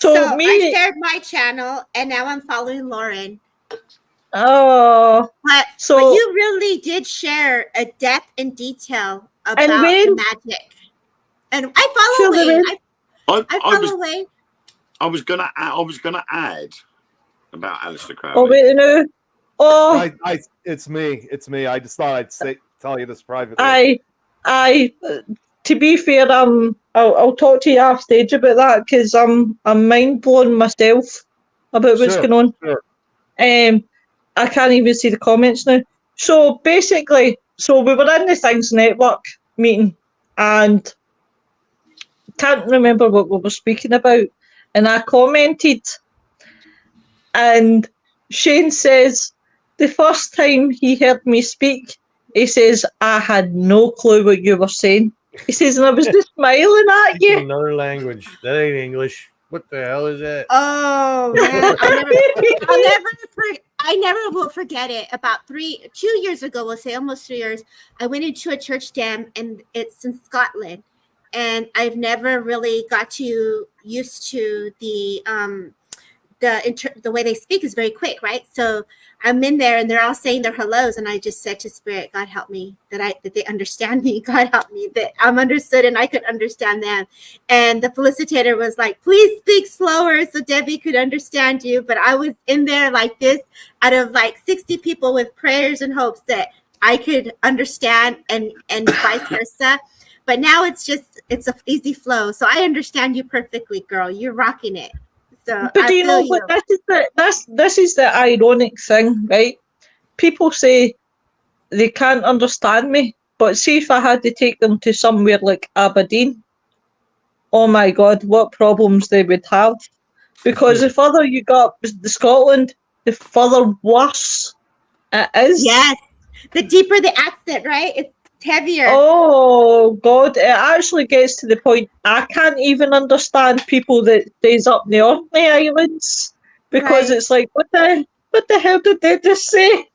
So I shared my channel, and now I'm following Lauren. Oh, But you really did share a depth and detail about the magic. And I follow Wayne. I follow Wayne. I was gonna add about Aleister Crowley. Oh wait, no. Oh, it's me. I just thought I'd tell you this privately. To be fair, I'll talk to you off stage about that because I'm mind blown myself about what's going on. Sure. I can't even see the comments now. So basically, we were in the Things Network meeting and can't remember what we were speaking about. And I commented, and Shane says, the first time he heard me speak, he says, I had no clue what you were saying. He says, and I was just smiling at you. Another language. That ain't English. What the hell is that? Oh, man. I never will forget it. About 2 years ago, we'll say almost 3 years, I went into a church dam, and it's in Scotland. And I've never really got used to the way they speak is very quick, right? So I'm in there and they're all saying their hellos, and I just said to Spirit, God help me that they understand me. God help me that I'm understood and I could understand them. And the felicitator was like, please speak slower so Debbie could understand you. But I was in there like this out of like 60 people with prayers and hopes that I could understand and vice versa. But now it's an easy flow. So I understand you perfectly, girl. You're rocking it. So but do you know what this is the ironic thing, right? People say they can't understand me, but see if I had to take them to somewhere like Aberdeen, oh my God, what problems they would have. Because the further you go up to Scotland, the further worse it is. Yes, the deeper the accent, right? It's heavier. Oh God, it actually gets to the point I can't even understand people that stays up in the Orkney Islands because it's like, what the hell did they just say?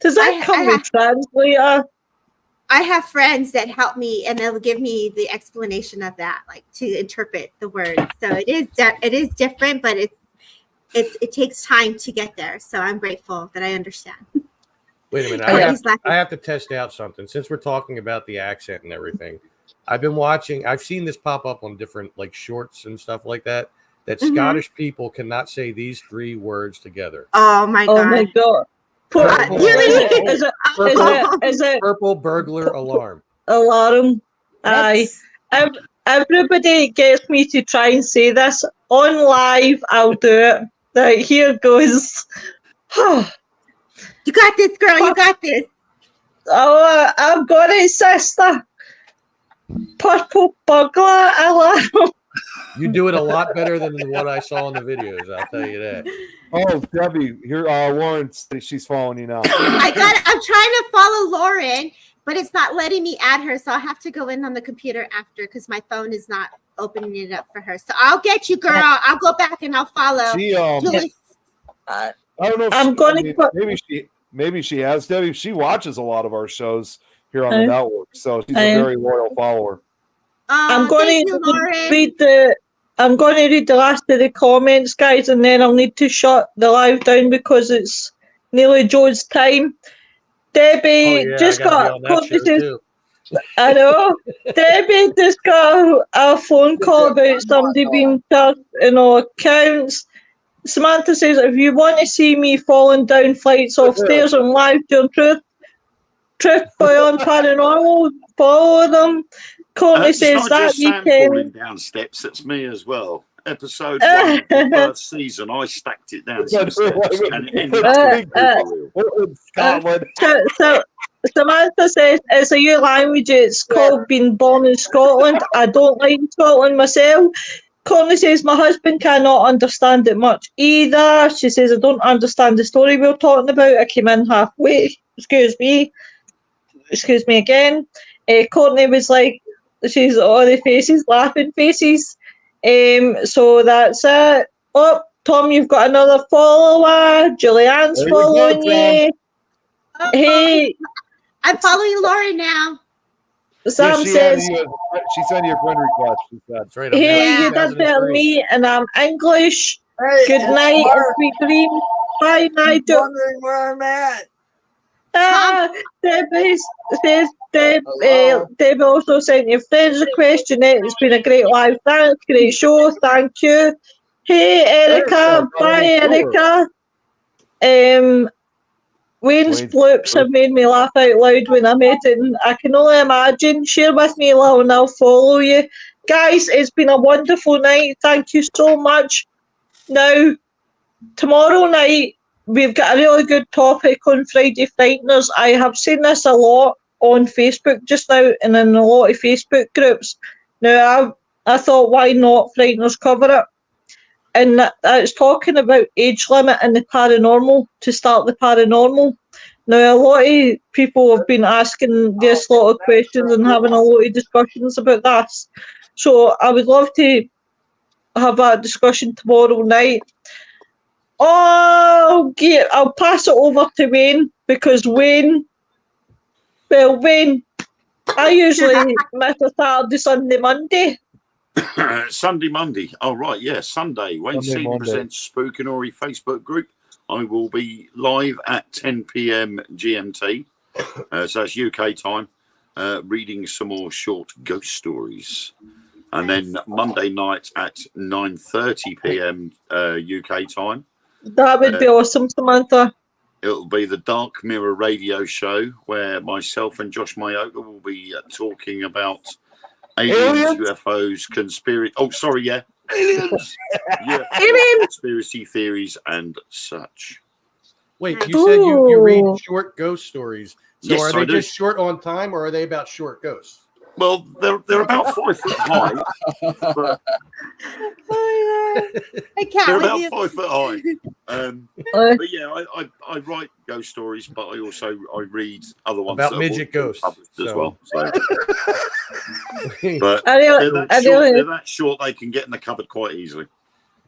Does that come with translator? I have friends that help me and they'll give me the explanation of that, like to interpret the words. So it is different, but it takes time to get there. So I'm grateful that I understand. Wait a minute. I have to test out something. Since we're talking about the accent and everything, I've seen this pop up on different like shorts and stuff like that, Scottish people cannot say these 3 words together. Oh my God. Oh my God. Is it purple burglar alarm? Alarm. Aye. Everybody gets me to try and say this on live. I'll do it. Right, here goes. You got this, girl. You got this. Oh, I've got it, sister. Purple burglar alarm. You do it a lot better than what I saw in the videos. I'll tell you that. Oh, Debbie, here, Lauren, she's following you now. I'm trying to follow Lauren, but it's not letting me add her. So I'll have to go in on the computer after because my phone is not opening it up for her. So I'll get you, girl. I'll go back and I'll follow. I don't know. Maybe she has. Debbie, she watches a lot of our shows here on the network, so she's a very loyal follower. I'm going to read the last of the comments, guys, and then I'll need to shut the live down because it's nearly Joe's time. Debbie just got I know. Debbie just got a phone call about somebody being charged in all accounts. Samantha says, if you want to see me falling down flights of stairs on live during Truth Beyond Paranormal, follow them. Courtney says that weekend. Falling down steps, that's me as well. Episode 1 of the first season, I stacked it down some steps and it ended up Samantha says it's a new language. It's called being born in Scotland. I don't like Scotland myself. Connie says my husband cannot understand it much either. She says I don't understand the story we're talking about. I came in halfway. Excuse me again. Courtney was like, she's all the faces, laughing faces. So that's it. Oh, Tom, you've got another follower. Julianne's There you go, following Tom. you. Hey, I'm following Laura now. Sam she says, she sent you a friend request. She said. That's right. I'm hey, in you did better than 2003. me, and I'm English. Hey, Good it's night and Mark. sweet dreams. Bye, I'm Nigel. wondering where I'm at. Debbie says, Hello. Deb also sent your friends a question. It's been a great live. Thanks, great show. Thank you. Hey, Erica. Bye, Erica. Wayne's bloops have made me laugh out loud when I met it, and I can only imagine. Share with me, love, and I'll follow you. Guys, it's been a wonderful night. Thank you so much. Now, tomorrow night, we've got a really good topic on Friday Frighteners. I have seen this a lot on Facebook just now and in a lot of Facebook groups. Now, I thought, why not Frighteners cover it? And it's talking about age limit and the paranormal, to start the paranormal. Now, a lot of people have been asking this lot of questions and having a lot of discussions about this. So I would love to have a discussion tomorrow night. Oh, I'll pass it over to Wayne, because Wayne, I usually miss a Saturday, Sunday, Monday. Sunday, Monday. Oh, right, yeah, Sunday. Wayne Sunday, Seaton Monday. presents Spookanori Facebook group. I will be live at 10 p.m. GMT, so that's UK time, reading some more short ghost stories. And then Monday night at 9:30 p.m. UK time. That would be awesome, Samantha. It'll be the Dark Mirror radio show where myself and Josh Mayoka will be talking about aliens, UFOs, conspiracy. Oh, sorry, yeah, aliens, UFOs, conspiracy theories, and such. Wait, you said you read short ghost stories. So Yes, are they I do. just short on time, or are they about short ghosts? Well, they're about 5 foot high, but I can't they're with about you. 5 foot high. But yeah, I write ghost stories, but I read other ones About that midget are ghosts, published as so. well. So. But I they're really, that short they can get in the cupboard quite easily.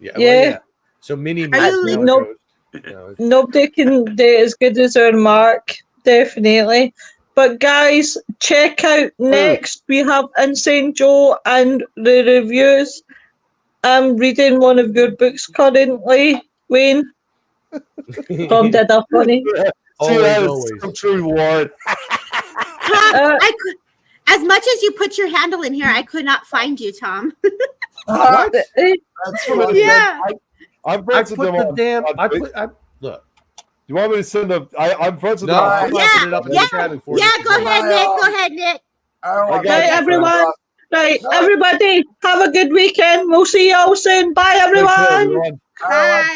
Yeah. Yeah. Well, yeah. So mini Are midget you now like- a ghost. nobody can do it as good as our Mark, definitely. But guys, check out next. We have Insane Joe and the reviews. I'm reading one of your books currently, Wayne. Tom did that funny. Always. So true, Warren. Tom, as much as you put your handle in here, I could not find you, Tom. What? That's funny. Yeah. I'm I friends put with them the on. damn. on I Facebook. put. You want me to send them? I'm friends with No, them. I'm on not Yeah, putting it up in yeah, the chat for Yeah, you. go ahead, Nick. Go ahead, Nick. I don't want got Right, you, everyone. Right, everybody, have a good weekend. We'll see you all soon. Bye, Take care, everyone. everyone. Bye.